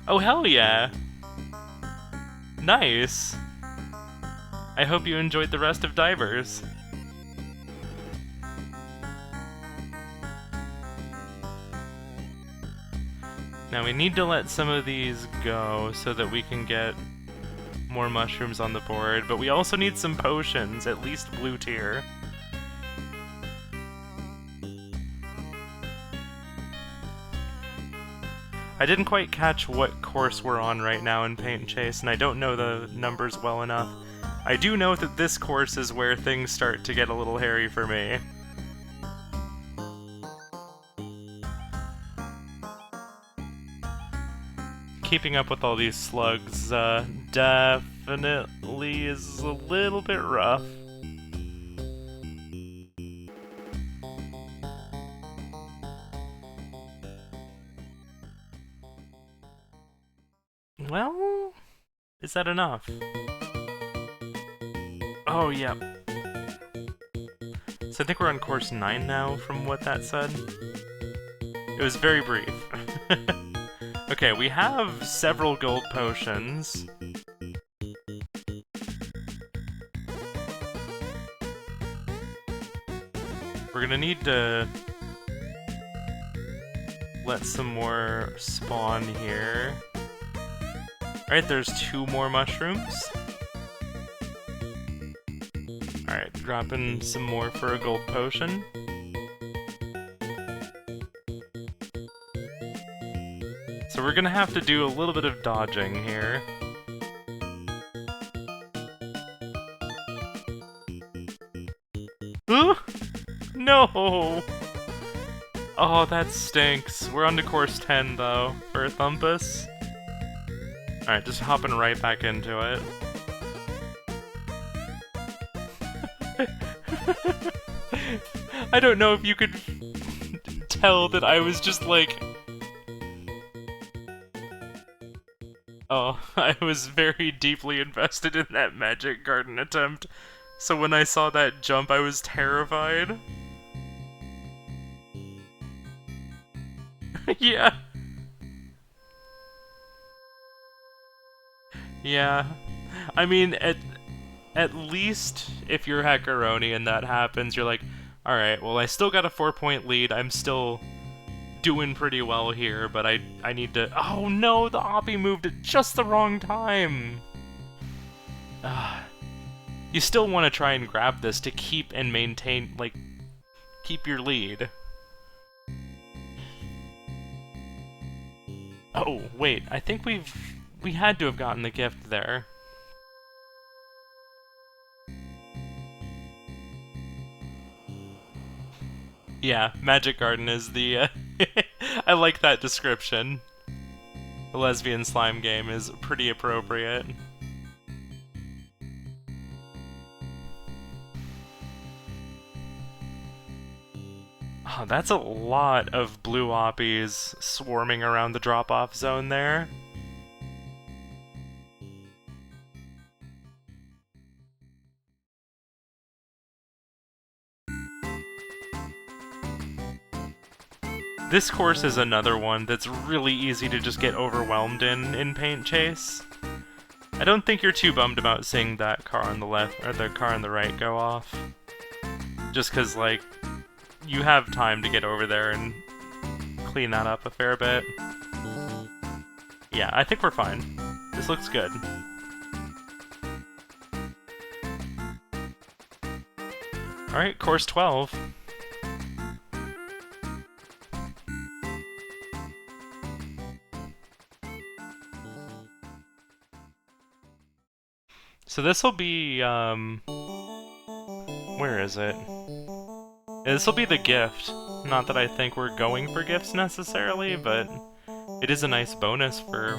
Oh, hell yeah! Nice! I hope you enjoyed the rest of Divers. Now we need to let some of these go so that we can get more mushrooms on the board, but we also need some potions, at least blue tier. I didn't quite catch what course we're on right now in Paint and Chase, and I don't know the numbers well enough. I do know that this course is where things start to get a little hairy for me. Keeping up with all these slugs definitely is a little bit rough. Well, is that enough? Oh, yeah. So I think we're on course 9 now, from what that said. It was very brief. Okay, we have several gold potions. We're gonna need to let some more spawn here. Alright, there's 2 more mushrooms. Alright, dropping some more for a gold potion. So we're gonna have to do a little bit of dodging here. Ooh! No! Oh, that stinks. We're on to course 10, though, for a thumpus. Alright, just hopping right back into it. I don't know if you could tell that I was just like... Oh, I was very deeply invested in that magic garden attempt. So when I saw that jump, I was terrified. Yeah. Yeah. I mean, at least if you're heckaroni and that happens, you're like, alright, well I still got a 4-point lead, I'm still doing pretty well here, but I need to... Oh no, the Oppie moved at just the wrong time! You still want to try and grab this to keep and maintain, like, keep your lead. Oh, wait, I think we had to have gotten the gift there. Yeah, Magic Garden is the, I like that description. The lesbian slime game is pretty appropriate. Oh, that's a lot of blue oppies swarming around the drop-off zone there. This course is another one that's really easy to just get overwhelmed in Paint Chase. I don't think you're too bummed about seeing that car on the left, or the car on the right go off. Just cause, like, you have time to get over there and clean that up a fair bit. Yeah, I think we're fine. This looks good. Alright, course 12. So this'll be, where is it? This'll be the gift. Not that I think we're going for gifts necessarily, but it is a nice bonus for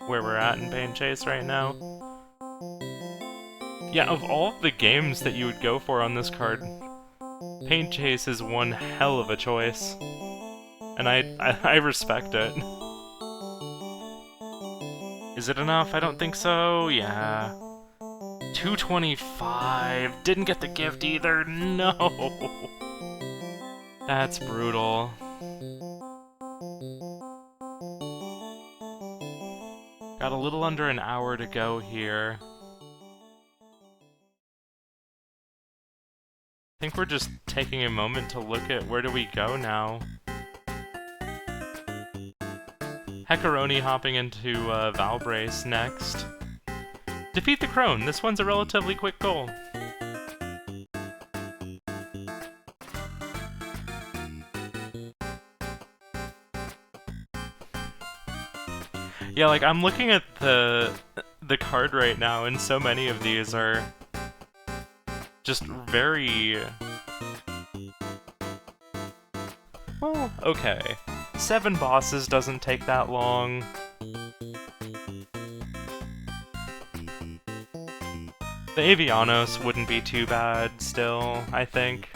where we're at in Paint Chase right now. Yeah, of all the games that you would go for on this card, Paint Chase is one hell of a choice. And I respect it. Is it enough? I don't think so. Yeah. 225. Didn't get the gift either. No. That's brutal. Got a little under an hour to go here. I think we're just taking a moment to look at where do we go now. Heckaroni hopping into Valbrace next. Defeat the Crone. This one's a relatively quick goal. Yeah, like, I'm looking at the card right now, and so many of these are just very... Well, okay. 7 bosses doesn't take that long. The Avianos wouldn't be too bad still, I think.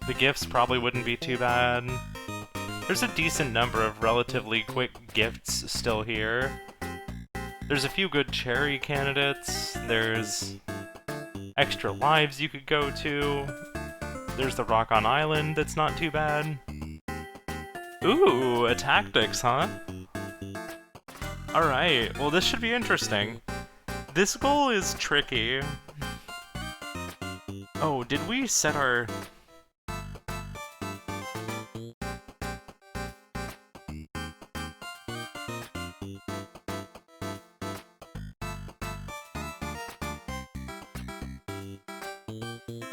The gifts probably wouldn't be too bad. There's a decent number of relatively quick gifts still here. There's a few good cherry candidates. There's extra lives you could go to. There's the Rock on Island that's not too bad. Ooh, a tactics, huh? Alright, well this should be interesting. This goal is tricky. Oh, did we set our...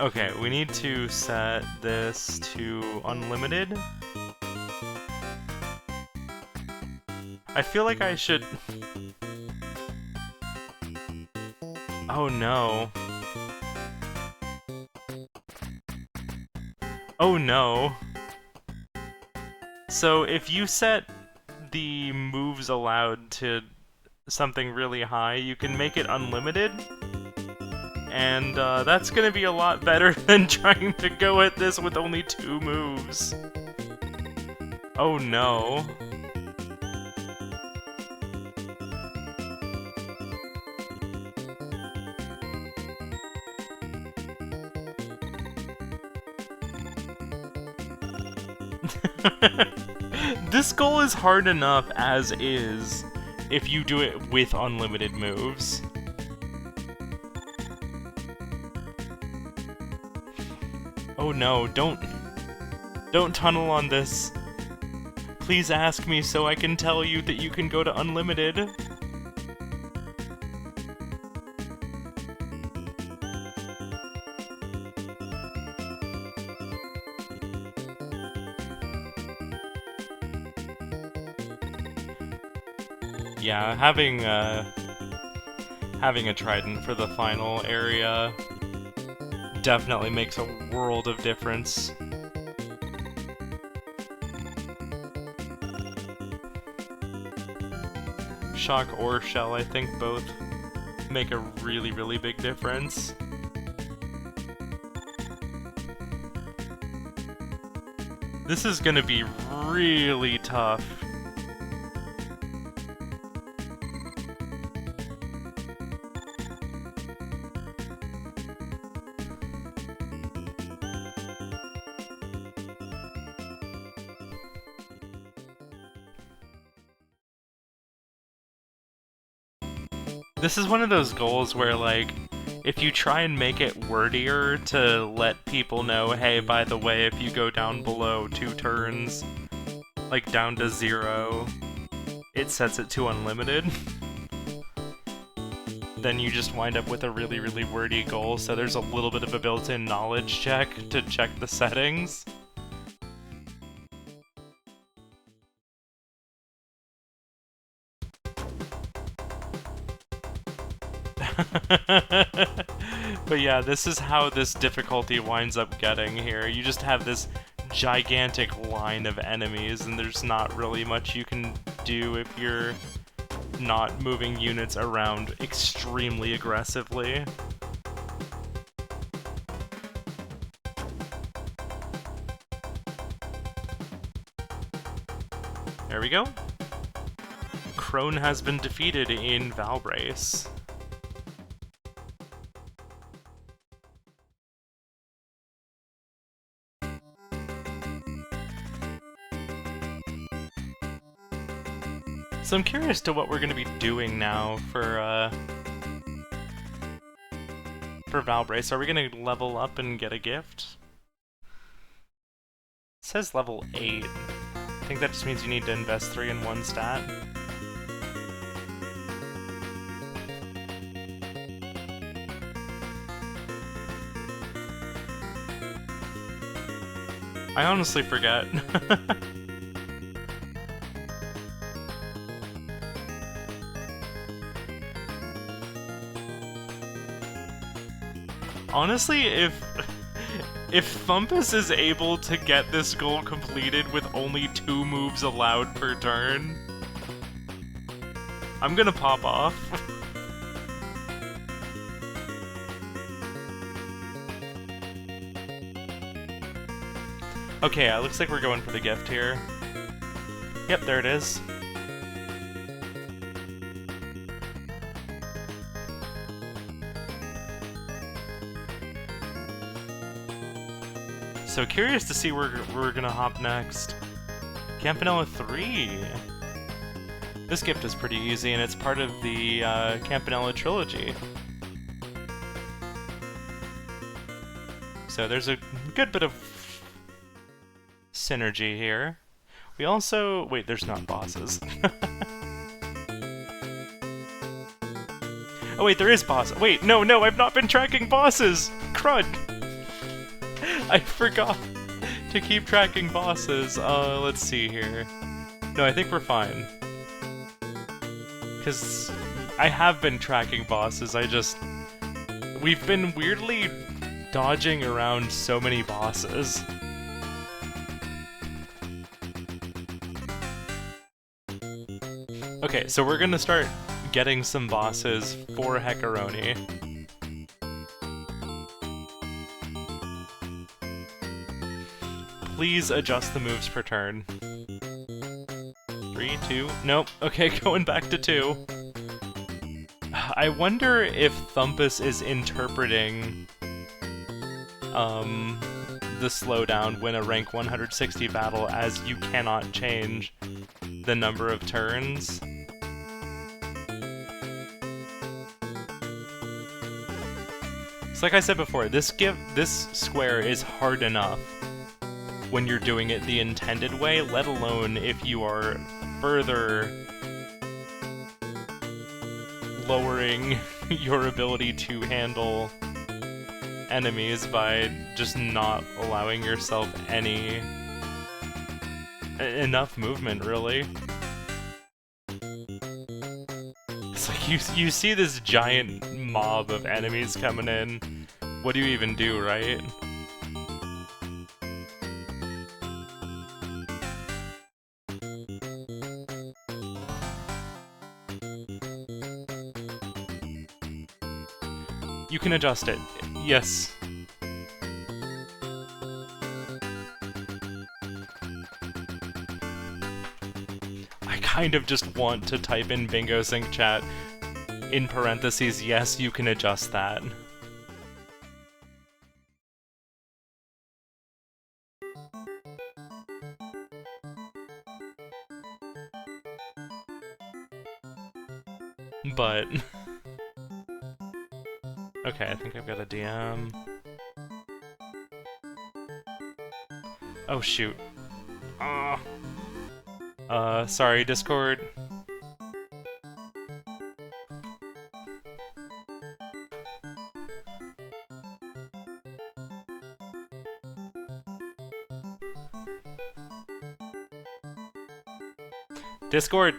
Okay, we need to set this to unlimited. I feel like I should... Oh no. Oh no. So if you set the moves allowed to something really high, you can make it unlimited. and that's gonna be a lot better than trying to go at this with only 2 moves. Oh no. This goal is hard enough as is if you do it with unlimited moves. Oh no, don't tunnel on this. Please ask me so I can tell you that you can go to unlimited. Yeah, having a trident for the final area definitely makes a world of difference. Shock or shell, I think both make a really, really big difference. This is gonna be really tough. This is one of those goals where, like, if you try and make it wordier to let people know, hey, by the way, if you go down below 2 turns, like down to 0, it sets it to unlimited, then you just wind up with a really, really wordy goal, so there's a little bit of a built-in knowledge check to check the settings. But yeah, this is how this difficulty winds up getting here. You just have this gigantic line of enemies, and there's not really much you can do if you're not moving units around extremely aggressively. There we go. Crone has been defeated in Valbrace. So I'm curious to what we're going to be doing now for Valbrace. Are we going to level up and get a gift? It says level 8. I think that just means you need to invest 3 in 1 stat. I honestly forget. Honestly, if Thumpus is able to get this goal completed with only 2 moves allowed per turn, I'm gonna pop off. Okay, looks like we're going for the gift here. Yep, there it is. So curious to see where we're gonna hop next. Campanella 3! This gift is pretty easy, and it's part of the Campanella trilogy. So there's a good bit of synergy here. We also... wait, there's not bosses. Oh wait, there is bosses. Wait, no, I've not been tracking bosses! Crud! I forgot to keep tracking bosses. Let's see here. No, I think we're fine. Because I have been tracking bosses, we've been weirdly dodging around so many bosses. Okay, so we're gonna start getting some bosses for Heckaroni. please adjust the moves per turn. 3, 2, nope, okay, going back to 2. I wonder if Thumpus is interpreting the slowdown when a rank 160 battle as you cannot change the number of turns. So like I said before, this square is hard enough when you're doing it the intended way, let alone if you are further lowering your ability to handle enemies by just not allowing yourself enough movement, really. It's like you see this giant mob of enemies coming in. What do you even do, right? You can adjust it. Yes. I kind of just want to type in Bingo Sync Chat in parentheses, yes, you can adjust that. But... okay, I think I've got a DM. Oh, shoot. Sorry, Discord. Discord!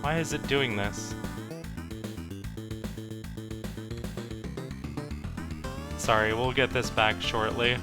Why is it doing this? Sorry, we'll get this back shortly.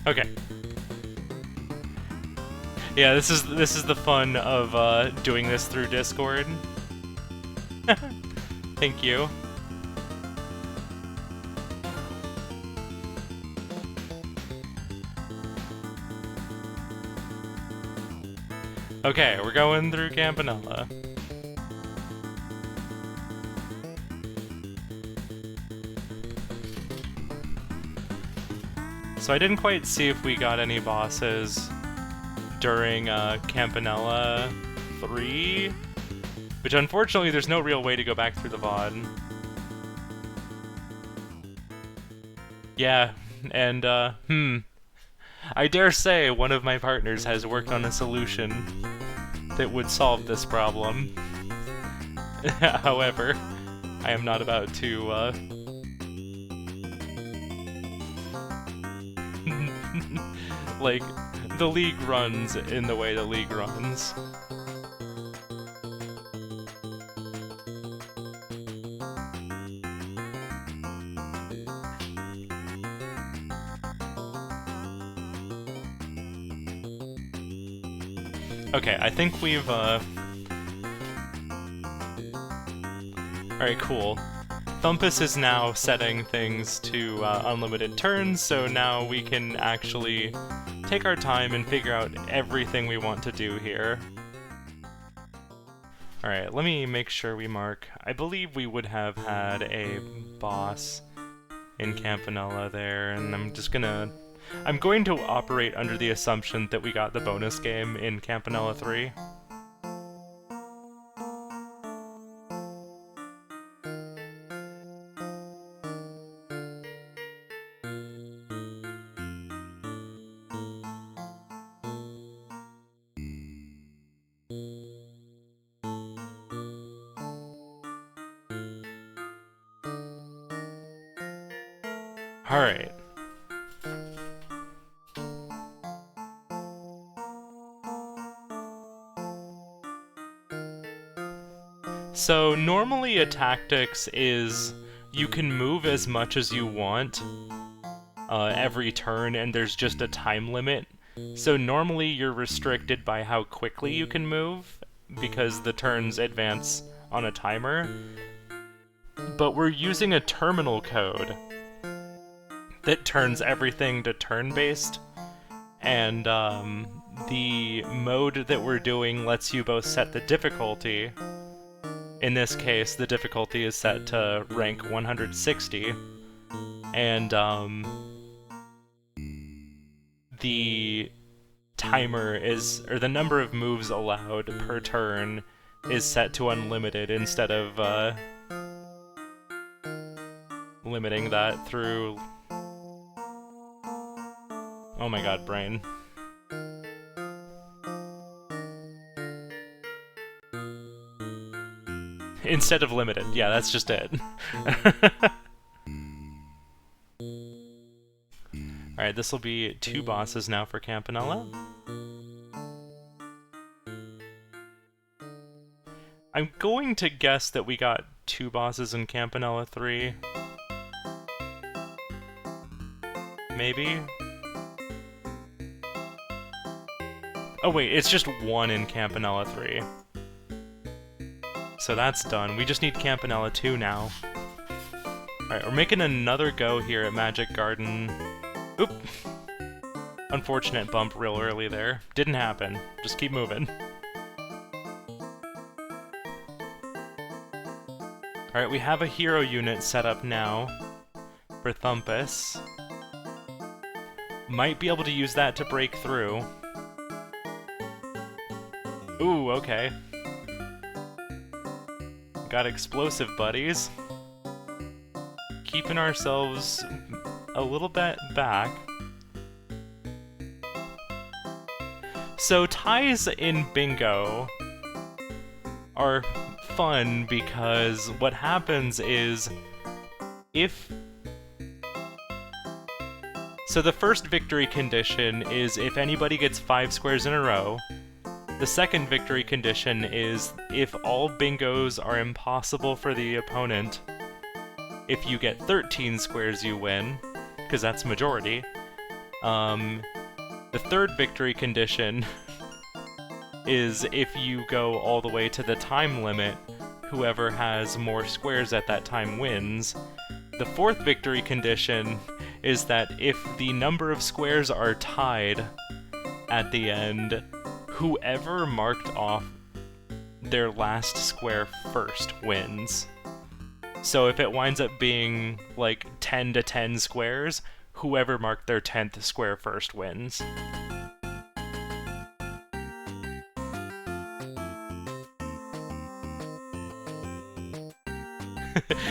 Okay. Yeah, this is the fun of doing this through Discord. Thank you. Okay, we're going through Campanella. So I didn't quite see if we got any bosses during Campanella 3, which unfortunately there's no real way to go back through the VOD. Yeah, and I dare say one of my partners has worked on a solution that would solve this problem. However, I am not about to like, the League runs in the way the League runs. Okay, I think we've, alright, cool. Thumpus is now setting things to unlimited turns, so now we can actually take our time and figure out everything we want to do here. Alright, let me make sure we mark. I believe we would have had a boss in Campanella there, and I'm going to operate under the assumption that we got the bonus game in Campanella 3. Alright. So normally a tactics is you can move as much as you want every turn, and there's just a time limit. So normally you're restricted by how quickly you can move, because the turns advance on a timer. But we're using a terminal code that turns everything to turn-based, and the mode that we're doing lets you both set the difficulty. In this case, the difficulty is set to rank 160, and the timer is, or the number of moves allowed per turn is set to unlimited instead of limiting that through... Oh my god, brain. Instead of limited. Yeah, that's just it. Alright, this will be 2 bosses now for Campanella. I'm going to guess that we got 2 bosses in Campanella 3. Maybe? Oh wait, it's just 1 in Campanella 3. So that's done. We just need Campanella 2 now. Alright, we're making another go here at Magic Garden. Oop! Unfortunate bump real early there. Didn't happen. Just keep moving. Alright, we have a hero unit set up now for Thumpus. Might be able to use that to break through. Ooh, okay. Got explosive buddies. Keeping ourselves a little bit back. So ties in bingo are fun because what happens is so the first victory condition is if anybody gets 5 squares in a row. The second victory condition is if all bingos are impossible for the opponent. If you get 13 squares, you win, because that's majority. The third victory condition is if you go all the way to the time limit, whoever has more squares at that time wins. The fourth victory condition is that if the number of squares are tied at the end, whoever marked off their last square first wins. So if it winds up being like 10 to 10 squares, whoever marked their 10th square first wins.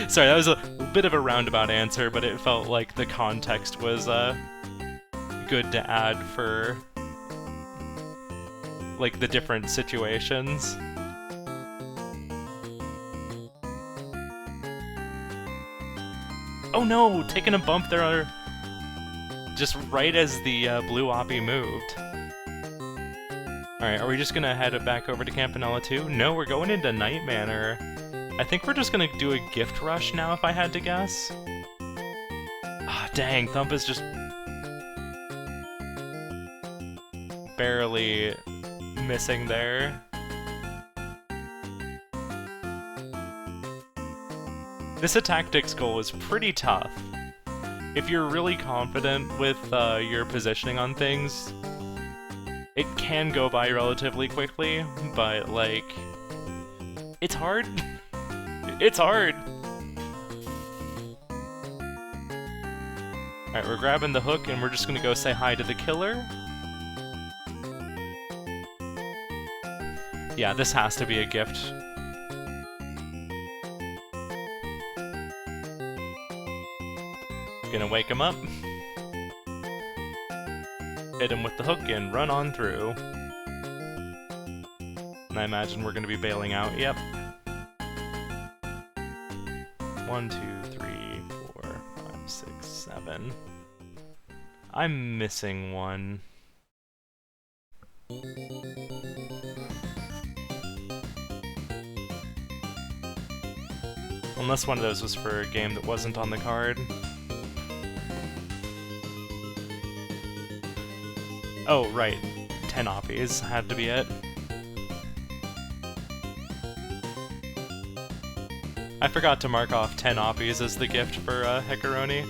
Sorry, that was a bit of a roundabout answer, but it felt like the context was good to add for like the different situations. Oh no! Taking a bump there just right as the blue oppie moved. Alright, are we just gonna head back over to Campanella 2? No, we're going into Night Manor. I think we're just gonna do a gift rush now, if I had to guess. Ah, dang, Thump is just barely missing there. This tactics goal is pretty tough. If you're really confident with your positioning on things, it can go by relatively quickly, but like, It's hard. It's hard. Alright, we're grabbing the hook and we're just gonna go say hi to the killer. Yeah, this has to be a gift. Gonna wake him up. Hit him with the hook and run on through. And I imagine we're gonna be bailing out, yep. 1, 2, 3, 4, 5, 6, 7. I'm missing one. Unless one of those was for a game that wasn't on the card. Oh, right. 10 oppies had to be it. I forgot to mark off 10 oppies as the gift for heckaroni.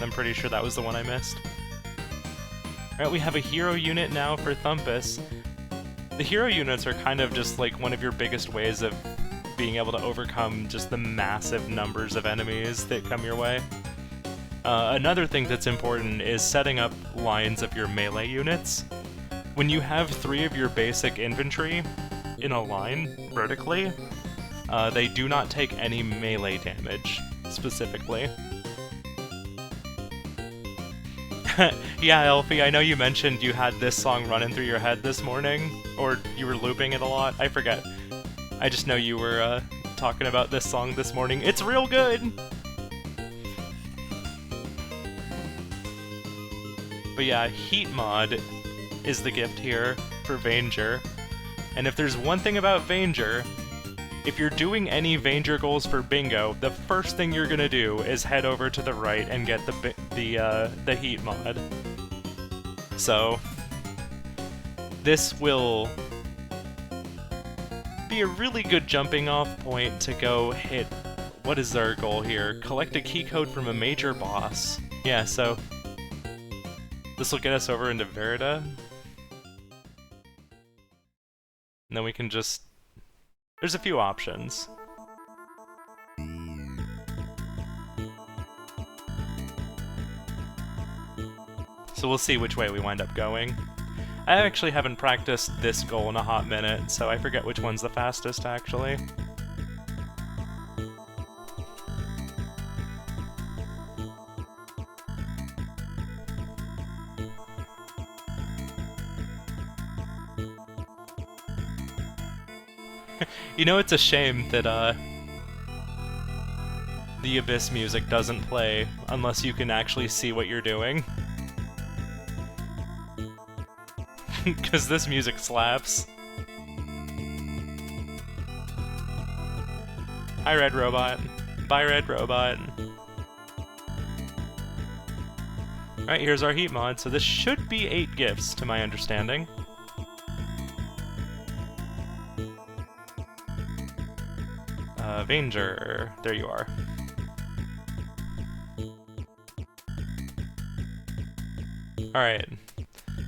I'm pretty sure that was the one I missed. Alright, we have a hero unit now for Thumpus. The hero units are kind of just like one of your biggest ways of being able to overcome just the massive numbers of enemies that come your way. Another thing that's important is setting up lines of your melee units. When you have 3 of your basic infantry in a line, vertically, they do not take any melee damage, specifically. Yeah, Elfie, I know you mentioned you had this song running through your head this morning, or you were looping it a lot, I forget. I just know you were talking about this song this morning. It's real good! But yeah, Heat Mod is the gift here for Vanger. And if there's one thing about Vanger, if you're doing any Vanger goals for bingo, the first thing you're gonna do is head over to the right and get the Heat Mod. So this will be a really good jumping off point to go hit, what is our goal here? Collect a key code from a major boss. Yeah, so this will get us over into Verida. And then we can just... There's a few options. So we'll see which way we wind up going. I actually haven't practiced this goal in a hot minute, so I forget which one's the fastest, actually. You know, it's a shame that, the Abyss music doesn't play unless you can actually see what you're doing. Because this music slaps. Hi, Red Robot. Bye, Red Robot. Alright, here's our Heat Mod, so this should be 8 gifts, to my understanding. Vanger, there you are. Alright,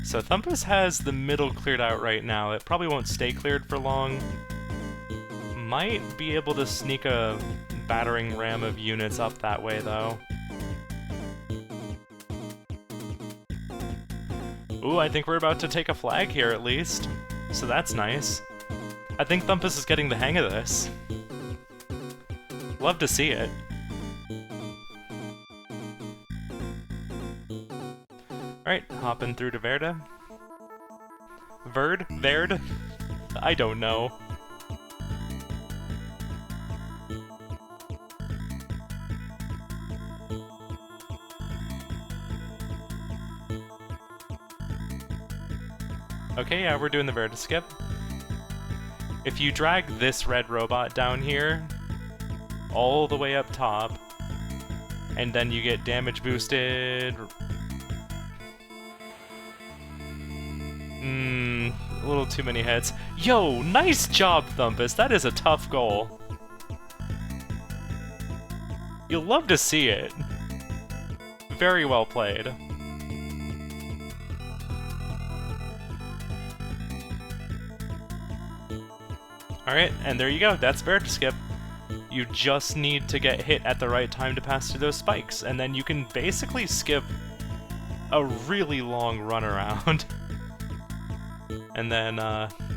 so Thumpus has the middle cleared out right now. It probably won't stay cleared for long. Might be able to sneak a battering ram of units up that way, though. Ooh, I think we're about to take a flag here, at least. So that's nice. I think Thumpus is getting the hang of this. Love to see it. Alright, hopping through to Verda. Verd? I don't know. Okay, yeah, we're doing the Verda skip. If you drag this red robot down here, all the way up top, and then you get damage boosted. A little too many hits. Yo, nice job, Thumpus. That is a tough goal. You'll love to see it. Very well played. Alright, and there you go, that's Bear Skip. You just need to get hit at the right time to pass through those spikes, and then you can basically skip a really long run around. And then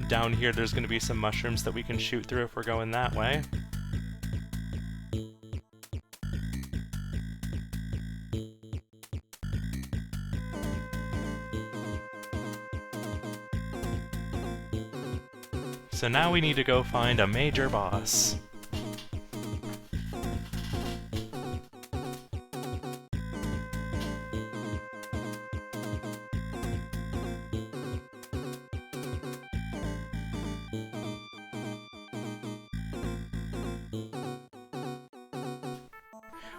down here there's going to be some mushrooms that we can shoot through if we're going that way. So now we need to go find a major boss.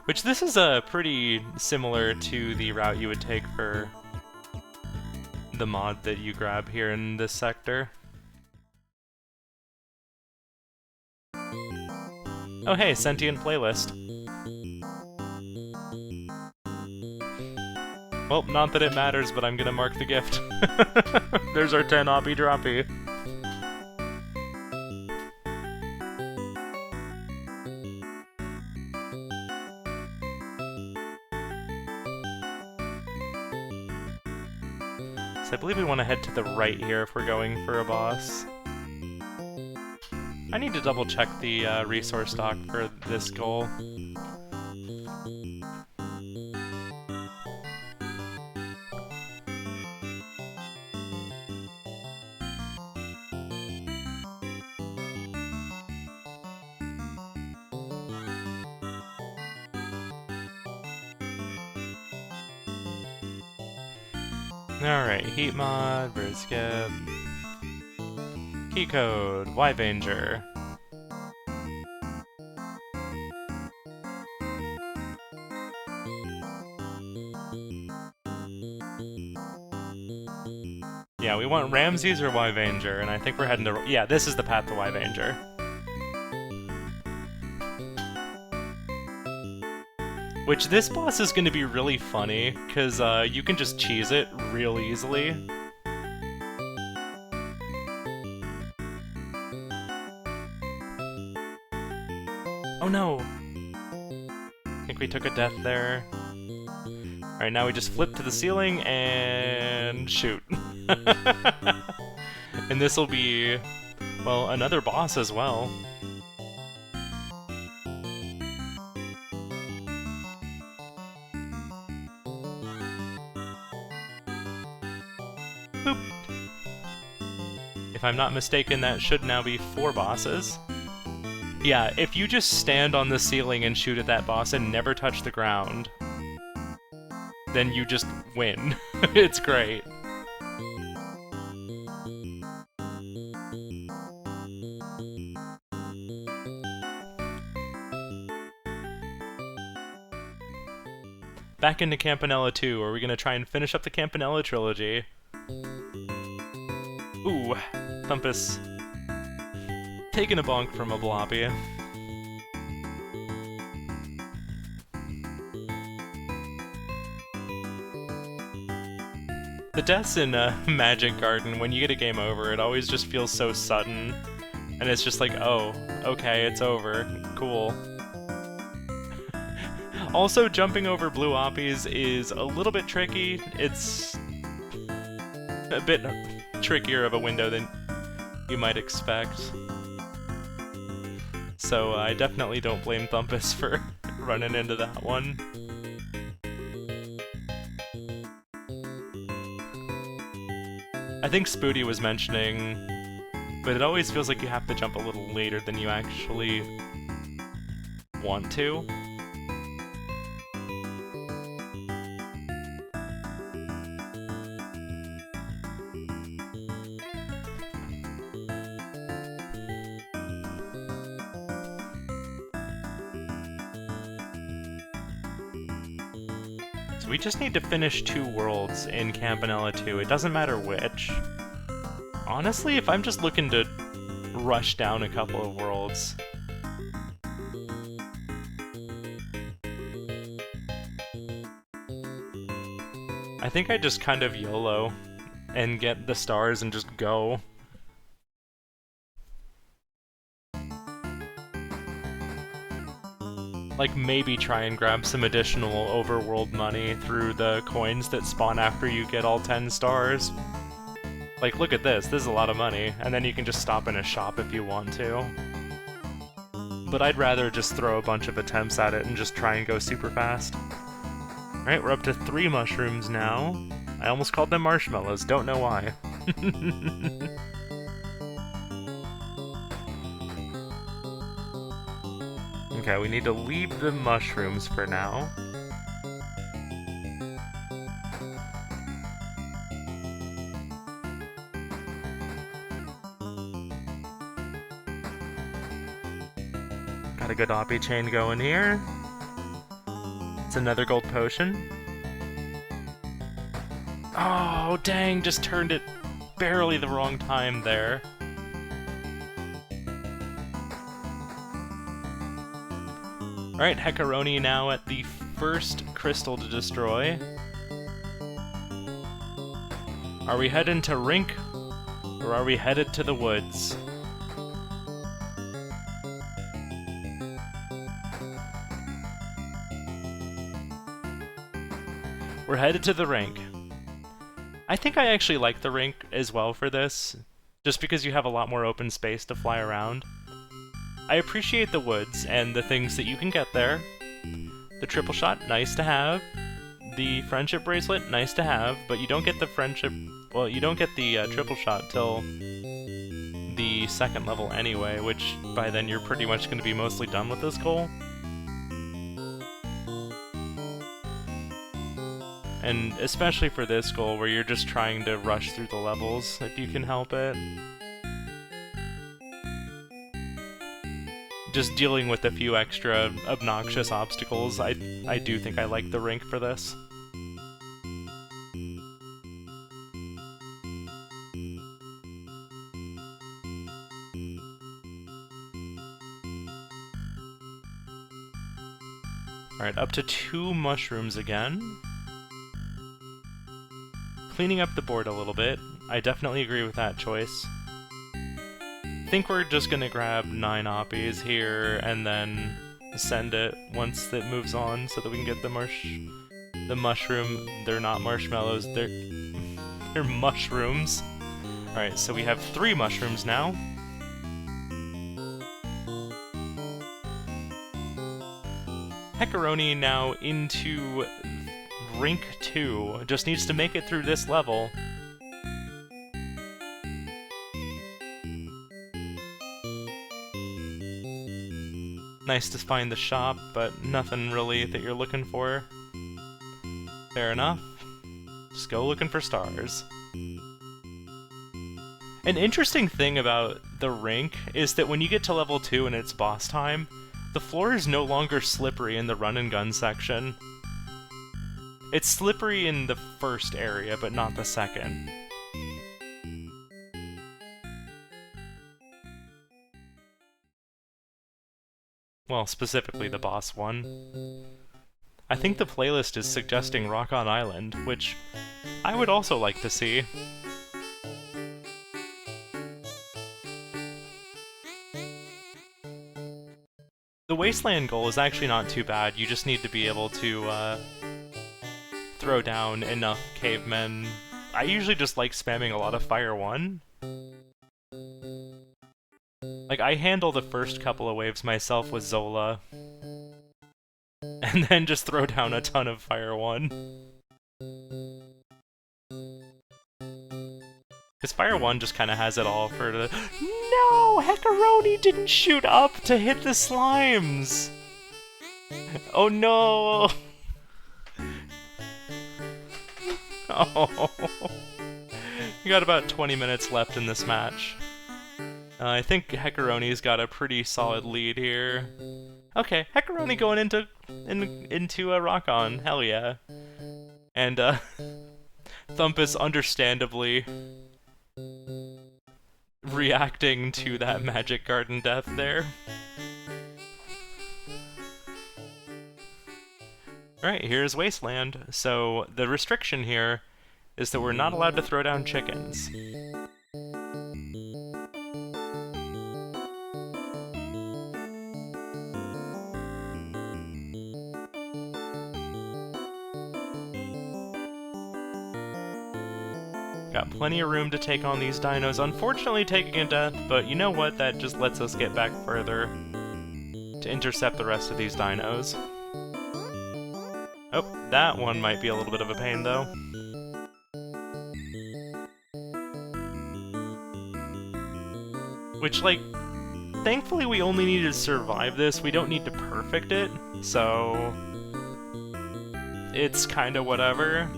Which this is pretty similar to the route you would take for the mod that you grab here in this sector. Oh hey, sentient playlist. Well, not that it matters, but I'm gonna mark the gift. There's our 10 Oppie Droppy. So I believe we want to head to the right here if we're going for a boss. I need to double check the resource stock for this goal. Alright, heat mod, bird skip. Key code, Yvanger. Yeah, we want Ramses or Yvanger, and I think we're heading to... Yeah, this is the path to Yvanger. Which, this boss is going to be really funny, because you can just cheese it real easily. Oh no! I think we took a death there. Alright, now we just flip to the ceiling and shoot. And this will be, well, another boss as well. Boop. If I'm not mistaken, that should now be 4 bosses. Yeah, if you just stand on the ceiling and shoot at that boss and never touch the ground, then you just win. It's great. Back into Campanella 2, are we gonna try and finish up the Campanella trilogy? Ooh, Thumpus. Taking a bonk from a Bloppy. The deaths in Magic Garden, when you get a game over, it always just feels so sudden. And it's just like, oh, okay, it's over. Cool. Also, jumping over blue oppies is a little bit tricky. It's a bit trickier of a window than you might expect. So I definitely don't blame Thumpus for running into that one. I think Spooty was mentioning, but it always feels like you have to jump a little later than you actually want to. We just need to finish 2 worlds in Campanella 2, it doesn't matter which. Honestly, if I'm just looking to rush down a couple of worlds... I think I just kind of YOLO and get the stars and just go. like, maybe try and grab some additional overworld money through the coins that spawn after you get all 10 stars. Like, look at this. This is a lot of money. And then you can just stop in a shop if you want to. But I'd rather just throw a bunch of attempts at it and just try and go super fast. Alright, we're up to 3 mushrooms now. I almost called them marshmallows, don't know why. Okay, we need to leave the mushrooms for now. Got a good Oppie chain going here. It's another gold potion. Oh, dang, just turned it barely the wrong time there. Alright, heckaroni now at the first crystal to destroy. Are we heading to Rink, or are we headed to the woods? We're headed to the Rink. I think I actually like the Rink as well for this, just because you have a lot more open space to fly around. I appreciate the woods and the things that you can get there. The triple shot, nice to have. The friendship bracelet, nice to have, but you don't get the friendship... Well, you don't get the triple shot till the 2nd level anyway, which by then you're pretty much going to be mostly done with this goal. And especially for this goal, where you're just trying to rush through the levels, if you can help it. Just dealing with a few extra obnoxious obstacles, I do think I like the Rink for this. Alright, up to 2 mushrooms again. Cleaning up the board a little bit. I definitely agree with that choice. I think we're just gonna grab 9 Oppies here and then send it once it moves on so that we can get the mushroom. They're not marshmallows, they're mushrooms. Alright, so we have 3 mushrooms now. Heckaroni now into Rink 2. Just needs to make it through this level. Nice to find the shop, but nothing really that you're looking for. Fair enough. Just go looking for stars. An interesting thing about the Rink is that when you get to level 2 and it's boss time, the floor is no longer slippery in the run and gun section. It's slippery in the first area, but not the second. Well, specifically the boss one. I think the playlist is suggesting Rock on Island, which I would also like to see. The Wasteland goal is actually not too bad, you just need to be able to throw down enough cavemen. I usually just like spamming a lot of Fire 1. Like, I handle the first couple of waves myself with Zola, and then just throw down a ton of Fire 1. Because Fire 1 just kind of has it all for the... No! Heckaroni didn't shoot up to hit the slimes! Oh no! Oh. We got about 20 minutes left in this match. I think Heckaroni's got a pretty solid lead here. Okay, Heckaroni going into a rock on, hell yeah. And Thumpus understandably reacting to that Magic Garden death there. Alright, here's Wasteland. So the restriction here is that we're not allowed to throw down chickens. Got plenty of room to take on these dinos. Unfortunately taking a death, but you know what? That just lets us get back further to intercept the rest of these dinos. Oh, that one might be a little bit of a pain, though. Which, like, thankfully we only need to survive this. We don't need to perfect it, so it's kinda whatever.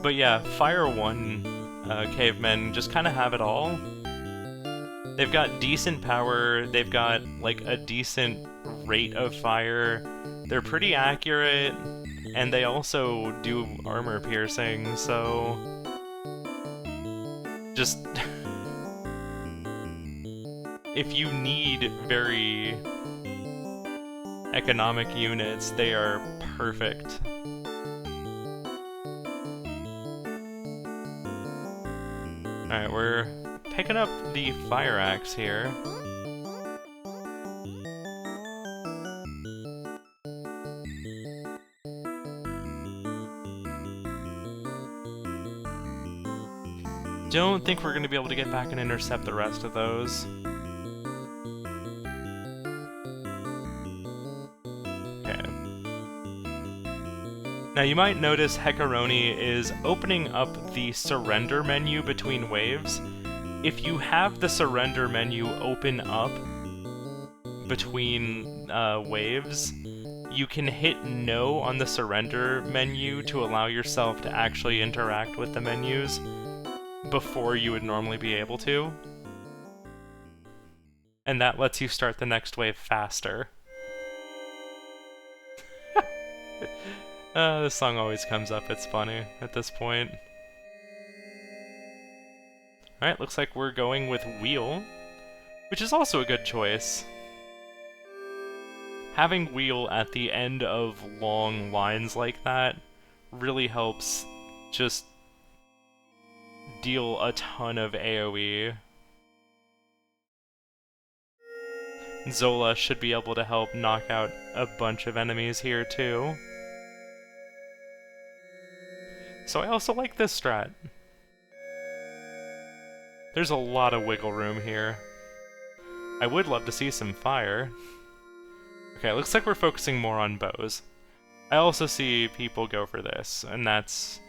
But yeah, Fire 1 cavemen just kind of have it all. They've got decent power, they've got like a decent rate of fire, they're pretty accurate, and they also do armor piercing, so just if you need very economic units, they are perfect. Alright, we're picking up the fire axe here. Don't think we're going to be able to get back and intercept the rest of those. Okay. Now you might notice Heckaroni is opening up the surrender menu between waves. If you have the surrender menu open up between waves, you can hit no on the surrender menu to allow yourself to actually interact with the menus before you would normally be able to. And that lets you start the next wave faster. This song always comes up, it's funny at this point. Alright, looks like we're going with Wheel, which is also a good choice. Having Wheel at the end of long lines like that really helps just deal a ton of AoE. Zola should be able to help knock out a bunch of enemies here too. So I also like this strat. There's a lot of wiggle room here. I would love to see some fire. Okay, looks like we're focusing more on bows. I also see people go for this, and that's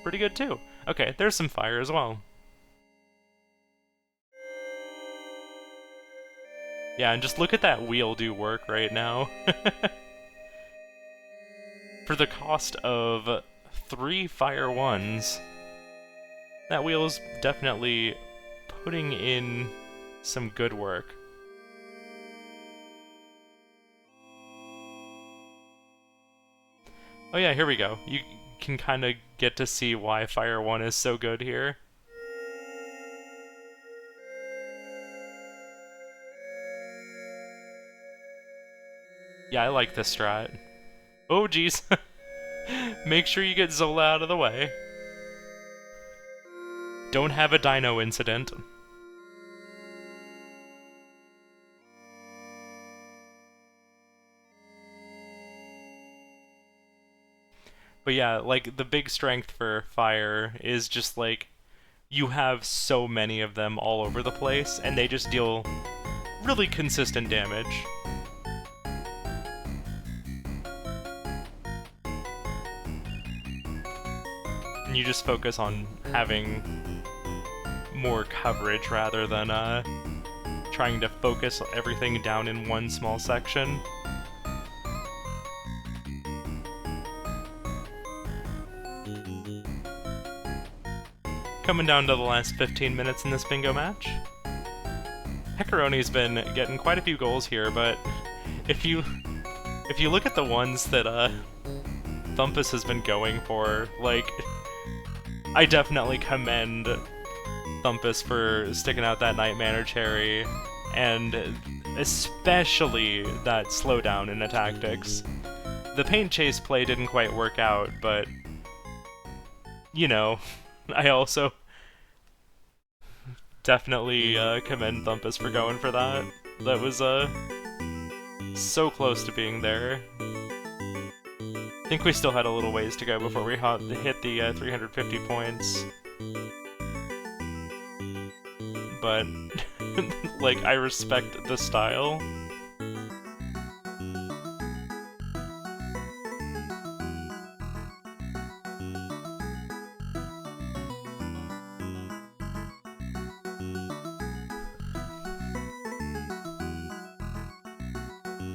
pretty good too. Okay, there's some fire as well. Yeah, and just look at that wheel do work right now. For the cost of 3 Fire 1s, that wheel is definitely putting in some good work. Oh yeah, here we go. You can kind of get to see why Fire 1 is so good here. Yeah, I like this strat. Oh geez. Make sure you get Zola out of the way. Don't have a dino incident. But yeah, like, the big strength for fire is just, like, you have so many of them all over the place, and they just deal really consistent damage. And you just focus on having more coverage rather than trying to focus everything down in one small section. Coming down to the last 15 minutes in this bingo match. Heckaroni's been getting quite a few goals here, but if you look at the ones that Thumpus has been going for, like, I definitely commend Thumpus for sticking out that Nightmare Cherry, and especially that slowdown in the tactics. The paint chase play didn't quite work out, but you know, I also definitely commend Thumpus for going for that. That was so close to being there. I think we still had a little ways to go before we hit the 350 points. But, like, I respect the style.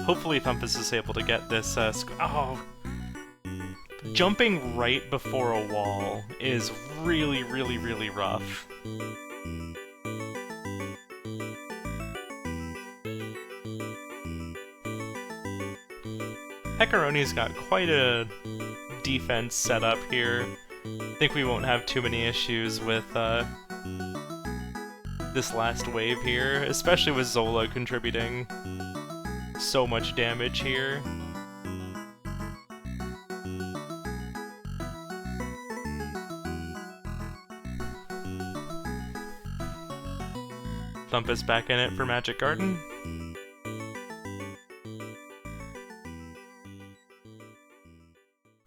Hopefully Thumpus is able to get this, oh! Jumping right before a wall is really, really, really rough. Heckaroni's got quite a defense set up here. I think we won't have too many issues with, this last wave here, especially with Zola contributing so much damage here. Thumpus back in it for Magic Garden.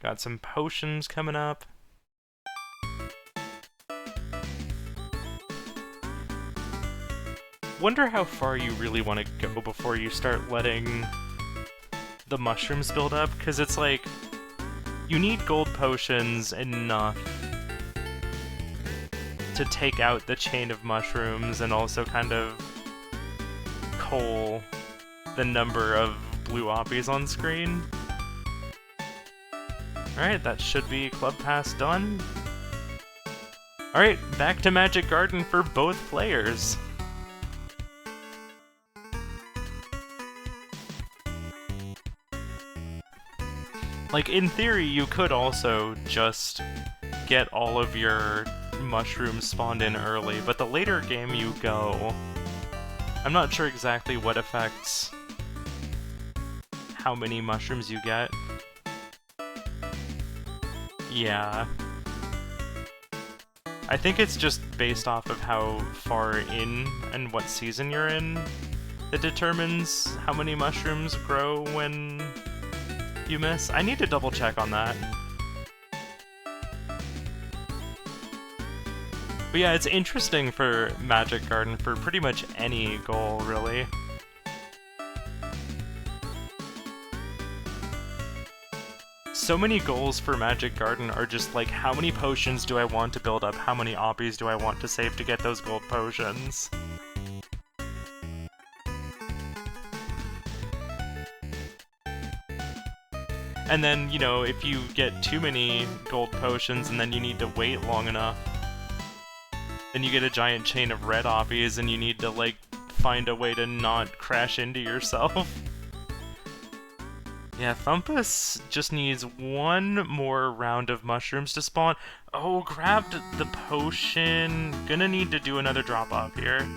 Got some potions coming up. Wonder how far you really want to go before you start letting the mushrooms build up, because it's like, you need gold potions enough to take out the chain of mushrooms and also kind of cull the number of blue oppies on screen. Alright, that should be Club Pass done. Alright, back to Magic Garden for both players. Like, in theory, you could also just get all of your mushrooms spawned in early, but the later game you go, I'm not sure exactly what affects how many mushrooms you get. Yeah. I think it's just based off of how far in and what season you're in that determines how many mushrooms grow when you miss. I need to double check on that. But yeah, it's interesting for Magic Garden for pretty much any goal, really. So many goals for Magic Garden are just like, how many potions do I want to build up? How many oppies do I want to save to get those gold potions? And then, you know, if you get too many gold potions and then you need to wait long enough, then you get a giant chain of red oppies and you need to, like, find a way to not crash into yourself. Yeah, Thumpus just needs one more round of mushrooms to spawn. Oh, grabbed the potion. Gonna need to do another drop-off here.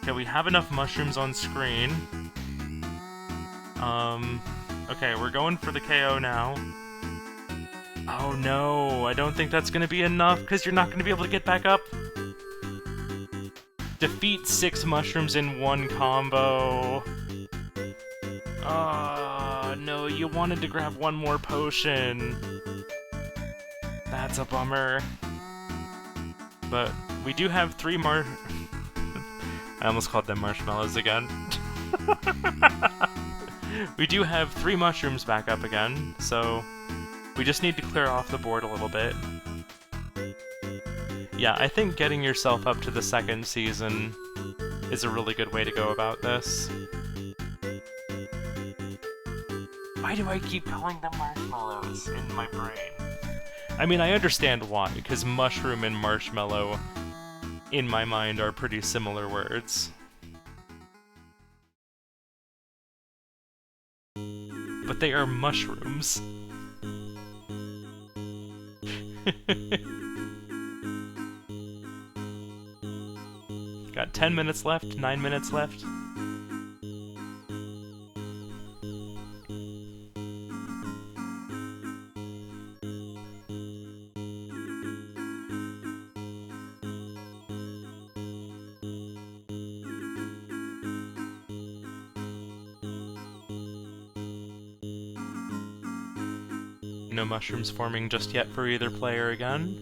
Okay, we have enough mushrooms on screen. Okay, we're going for the KO now. Oh no, I don't think that's gonna be enough, because you're not gonna be able to get back up. Defeat 6 mushrooms in one combo. No, you wanted to grab one more potion. That's a bummer. But we do have 3 I almost called them marshmallows again. We do have 3 mushrooms back up again, so we just need to clear off the board a little bit. Yeah, I think getting yourself up to the 2nd season is a really good way to go about this. Why do I keep calling them marshmallows in my brain? I mean, I understand why, because mushroom and marshmallow, in my mind, are pretty similar words. But they are mushrooms. Got 10 minutes left, 9 minutes left. No mushrooms forming just yet for either player again.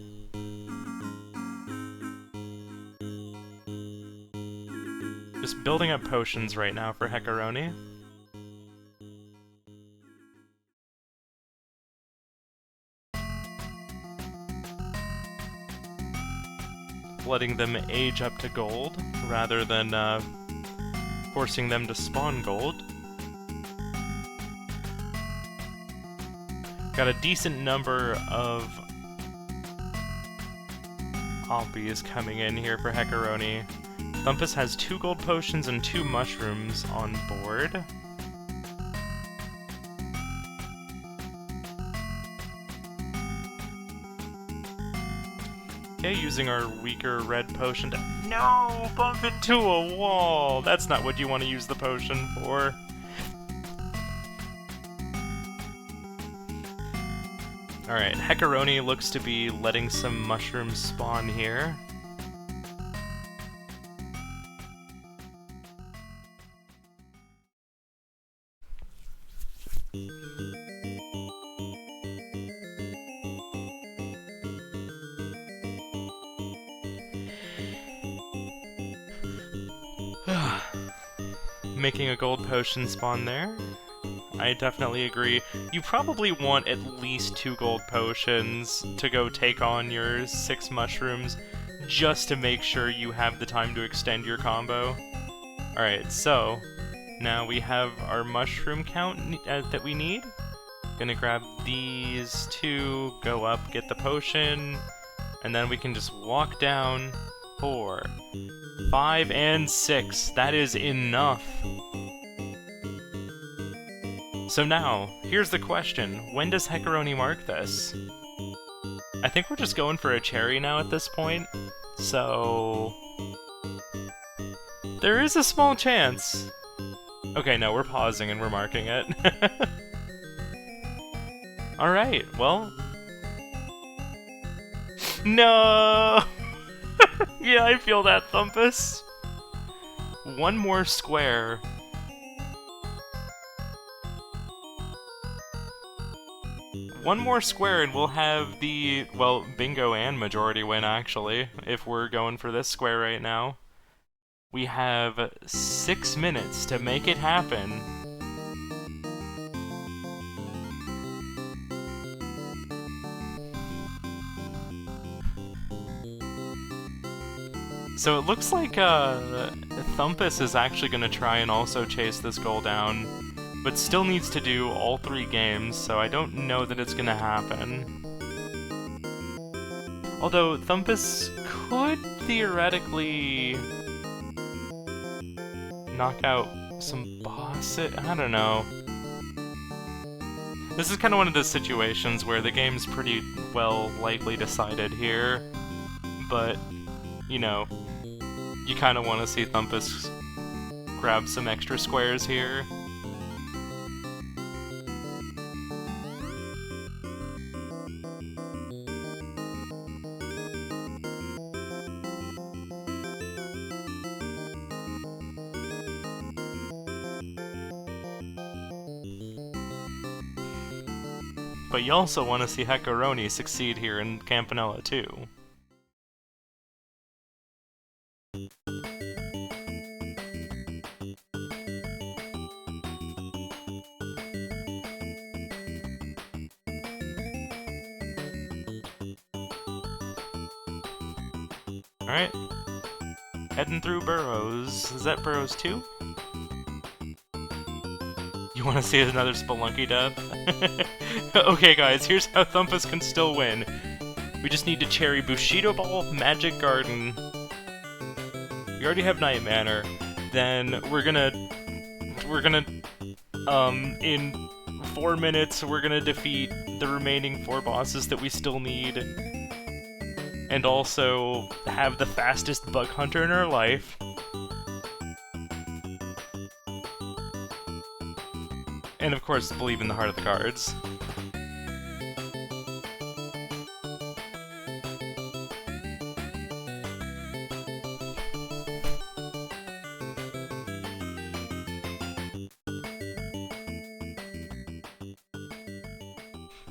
Just building up potions right now for Heckaroni. Letting them age up to gold, rather than forcing them to spawn gold. Got a decent number of Oppies coming in here for Heckaroni. Thumpus has 2 gold potions and 2 mushrooms on board. Okay, using our weaker red potion to— No! Bump into a wall! That's not what you want to use the potion for. Alright, Heckaroni looks to be letting some mushrooms spawn here. Making a gold potion spawn there. I definitely agree. You probably want at least 2 gold potions to go take on your 6 mushrooms, just to make sure you have the time to extend your combo. Alright, so now we have our mushroom count that we need. Gonna grab these 2, go up, get the potion, and then we can just walk down. 4, 5, and 6. That is enough. So now, here's the question. When does Heckaroni mark this? I think we're just going for a cherry now at this point. So there is a small chance. Okay, no, we're pausing and we're marking it. Alright, well. No! Yeah, I feel that, Thumpus. One more square. One more square and we'll have the, well, bingo and majority win, actually, if we're going for this square right now. We have 6 minutes to make it happen. So it looks like Thumpus is actually going to try and also chase this goal down, but still needs to do all 3 games, so I don't know that it's going to happen. Although Thumpus could theoretically knock out some bosses. I don't know. This is kind of one of those situations where the game's pretty well likely decided here, but, you know, you kind of want to see Thumpus grab some extra squares here. But you also want to see Heckaroni succeed here in Campanella too. Alright. Heading through burrows. Is that burrows 2? You want to see another Spelunky death? Okay guys, here's how Thumpus can still win. We just need to cherry Bushido Ball, Magic Garden. We already have Night Manor. Then we're gonna in 4 minutes, we're gonna defeat the remaining 4 bosses that we still need. And also have the fastest bug hunter in our life. And of course, believe in the heart of the cards.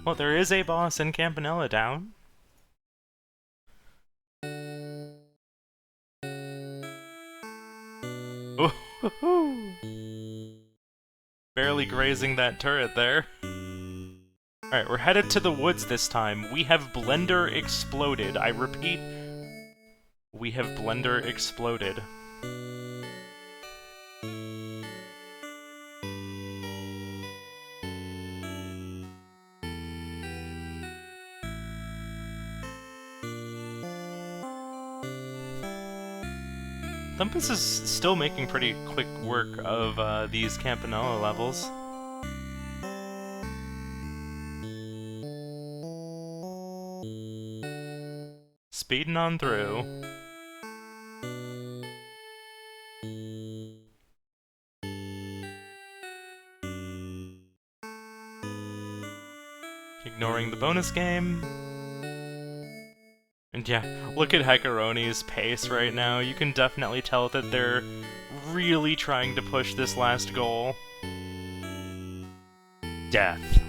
Well, there is a boss in Campanella Town. Ooh, barely grazing that turret there. Alright, we're headed to the woods this time. We have Blender exploded. I repeat, we have Blender exploded. Thumpus is still making pretty quick work of these Campanella levels. Speeding on through. Ignoring the bonus game. And yeah, look at Heckaroni's pace right now. You can definitely tell that they're really trying to push this last goal. Death.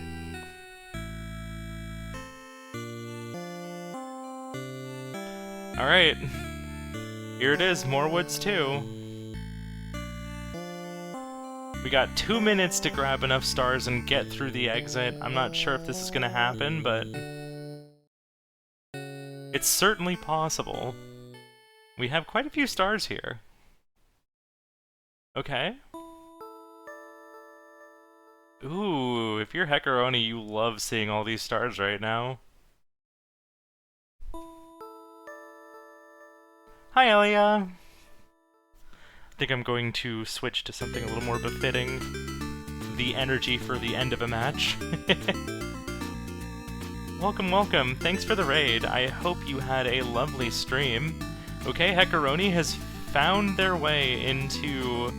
Alright. Here it is, more woods too. We got 2 minutes to grab enough stars and get through the exit. I'm not sure if this is gonna happen, but it's certainly possible. We have quite a few stars here. Okay. Ooh, if you're Heckaroni, you love seeing all these stars right now. Hi, Elia! I think I'm going to switch to something a little more befitting the energy for the end of a match. Welcome, welcome. Thanks for the raid. I hope you had a lovely stream. Okay, Heckaroni has found their way into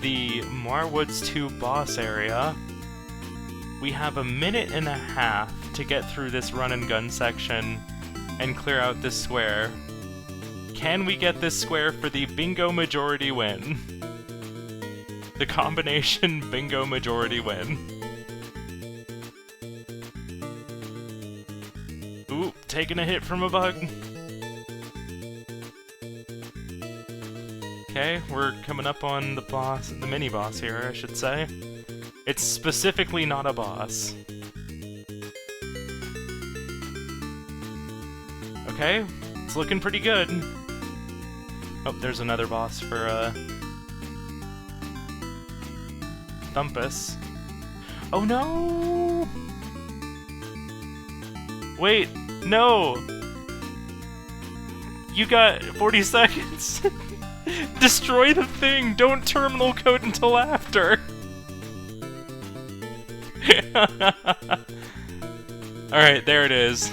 the Marwoods 2 boss area. We have a minute and a half to get through this run and gun section and clear out this square. Can we get this square for the bingo majority win? The combination bingo majority win. Ooh, taking a hit from a bug. Okay, we're coming up on the boss, the mini-boss here, I should say. It's specifically not a boss. Okay, it's looking pretty good. Oh, there's another boss for, Thumpus. Oh no! Wait, no! You got 40 seconds! Destroy the thing! Don't terminal code until after! Alright, there it is.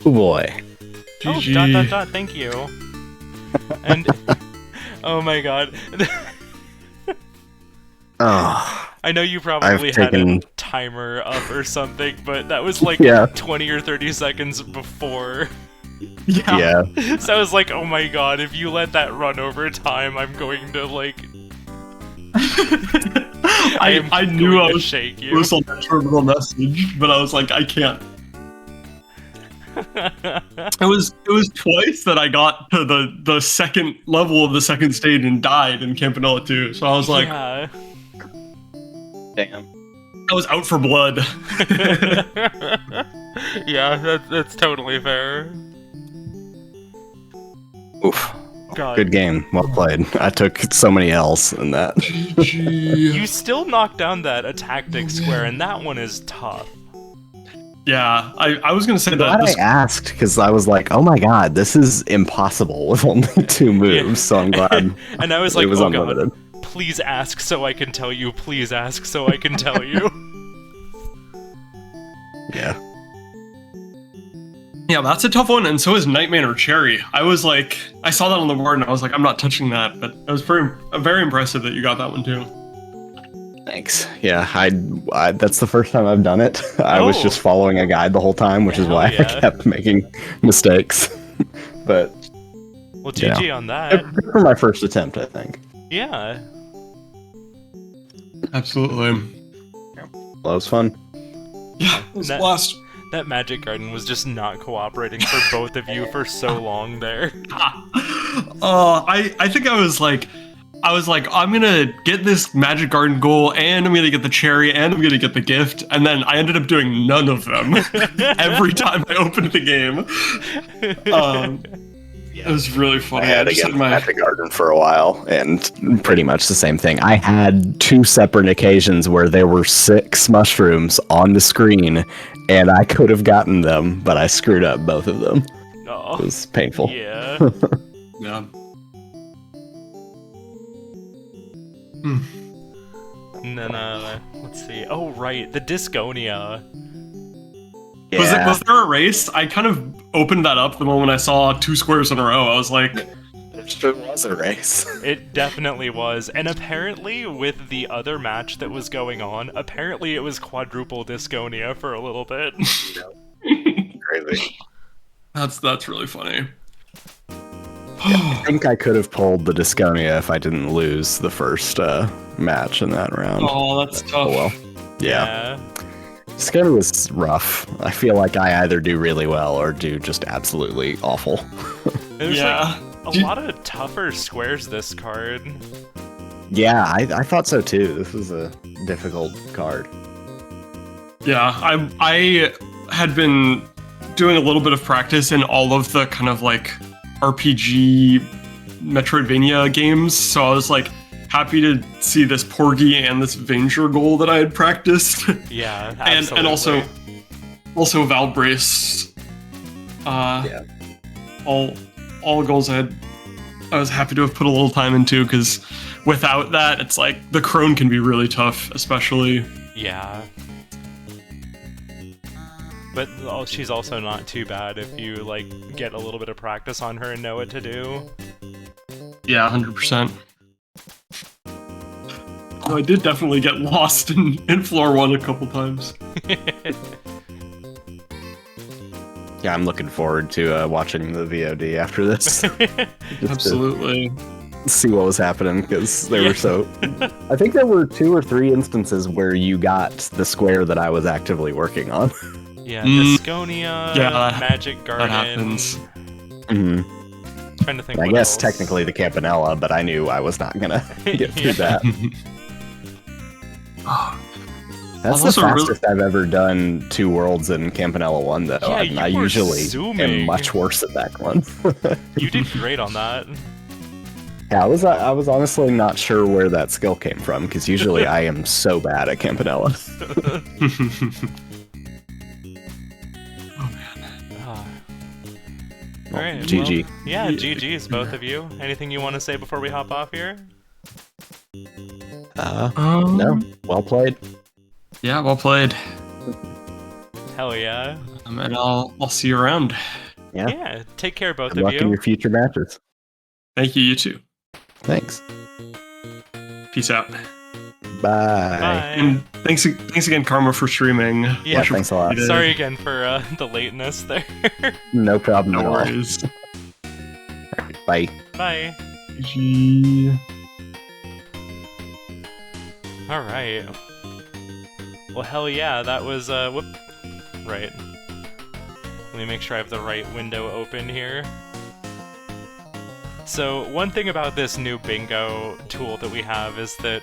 Oh boy. GG. Oh, ... thank you. And... oh my god. Oh, I know you probably had a timer up or something, but that was like 20 or 30 seconds before. Yeah. So I was like, oh my god, if you let that run over time, I'm going to, like... I knew I was shake you. on that terminal message, but I was like, I can't. It was twice that I got to the second level of the second stage and died in Campanella 2. So I was like, yeah. damn. I was out for blood. Yeah, that's totally fair. Oof. God. Good game. Well played. I took so many L's in that. You still knocked down that tactic square, and that one is tough. Yeah, I was gonna say that. I asked because I was like, oh my god, this is impossible with only 2 moves. Yeah. So I'm glad. And I was like, it was oh unlimited. God, please ask so I can tell you. Please ask so I can tell you. Yeah. Yeah, that's a tough one, and so is Nightmare Cherry. I was like, I saw that on the board, and I was like, I'm not touching that. But it was very impressive that you got that one too. Thanks. Yeah, I that's the first time I've done it. I was Oh. just following a guide the whole time, which is Hell why yeah. I kept making mistakes. But Well, you know, GG on that. good for my first attempt, I think. Yeah. Absolutely. Well, that was fun. Yeah, it was a That- blast. That Magic Garden was just not cooperating for both of you for so long there. I think I was like, I'm gonna get this Magic Garden goal, and I'm gonna get the cherry, and I'm gonna get the gift, and then I ended up doing none of them every time I opened the game. It was really I funny. had just against Magic Garden for a while, and pretty much the same thing. I had 2 separate occasions where there were 6 mushrooms on the screen, and I could have gotten them, but I screwed up both of them. It Oh, was painful. yeah. yeah. And then, let's see. Oh, right, the Disconia. Yeah. Was there a race? I kind of opened that up the moment I saw 2 squares in a row. I was like, There sure was a race. It definitely was. And apparently, with the other match that was going on, apparently it was quadruple Disconia for a little bit. Crazy. that's really funny. I think I could have pulled the Disconia if I didn't lose the first match in that round. Oh, that's tough. Oh well. Yeah. Disconia was rough. I feel like I either do really well or do just absolutely awful. There's Yeah. like a lot of tougher squares this card. Yeah, I thought so too. This was a difficult card. Yeah, I had been doing a little bit of practice in all of the kind of like RPG Metroidvania games, so I was like happy to see this Porgy and this Venger goal that I had practiced. Yeah, and absolutely. also Valbrace. Yeah. All goals I was happy to have put a little time into, because without that, it's like the crone can be really tough, especially. Yeah. But she's also not too bad if you, like, get a little bit of practice on her and know what to do. Yeah, 100%. I did definitely get lost in floor 1 a couple times. Yeah, I'm looking forward to watching the VOD after this. Just Absolutely. to see what was happening, because there were so... I think there were 2 or 3 instances where you got the square that I was actively working on. Yeah, Disconia, yeah, Magic Garden. That happens. Mhm. Trying to think. I what guess else. technically the Campanella, but I knew I was not gonna get through that. That's the also fastest I've ever done 2 worlds in Campanella 1, though. Yeah, I you were usually zooming. am much worse at that one. You did great on that. Yeah, I was honestly not sure where that skill came from, because usually I am so bad at Campanella. All right, GG. well, yeah, GG's both of you. Anything you want to say before we hop off here? No, well played. Yeah, well played. Hell yeah. And I'll see you around. Yeah. Yeah, take care, both Good of luck you. in your future matches. Thank you, you too. Thanks. Peace out. Bye. Bye. And thanks again, Karma, for streaming. Yeah, Much thanks a lot. appreciated. Sorry again for the lateness there. No problem No at all. worries. Bye. Bye. GG. All right. Well, hell yeah, that was whoop. Right. Let me make sure I have the right window open here. So one thing about this new bingo tool that we have is that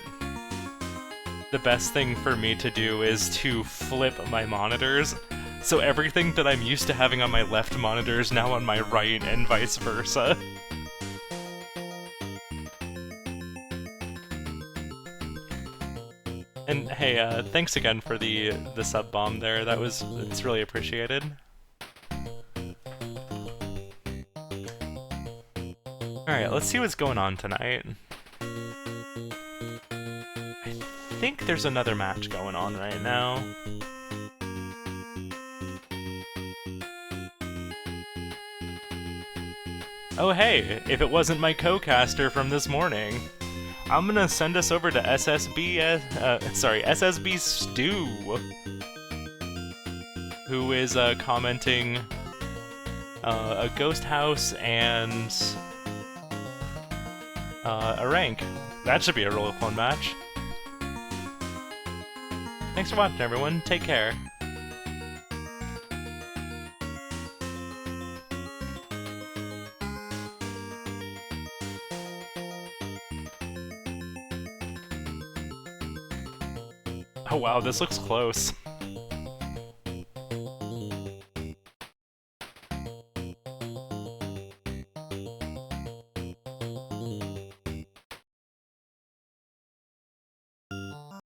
the best thing for me to do is to flip my monitors. So everything that I'm used to having on my left monitor is now on my right and vice versa. And hey, thanks again for the sub bomb there. It's really appreciated. Alright, let's see what's going on tonight. I think there's another match going on right now. Oh hey, if it wasn't my co-caster from this morning. I'm gonna send us over to SSB Stew, who is commenting a ghost house and a rank. That should be a really fun match. Thanks for watching, everyone. Take care. Oh wow, this looks close.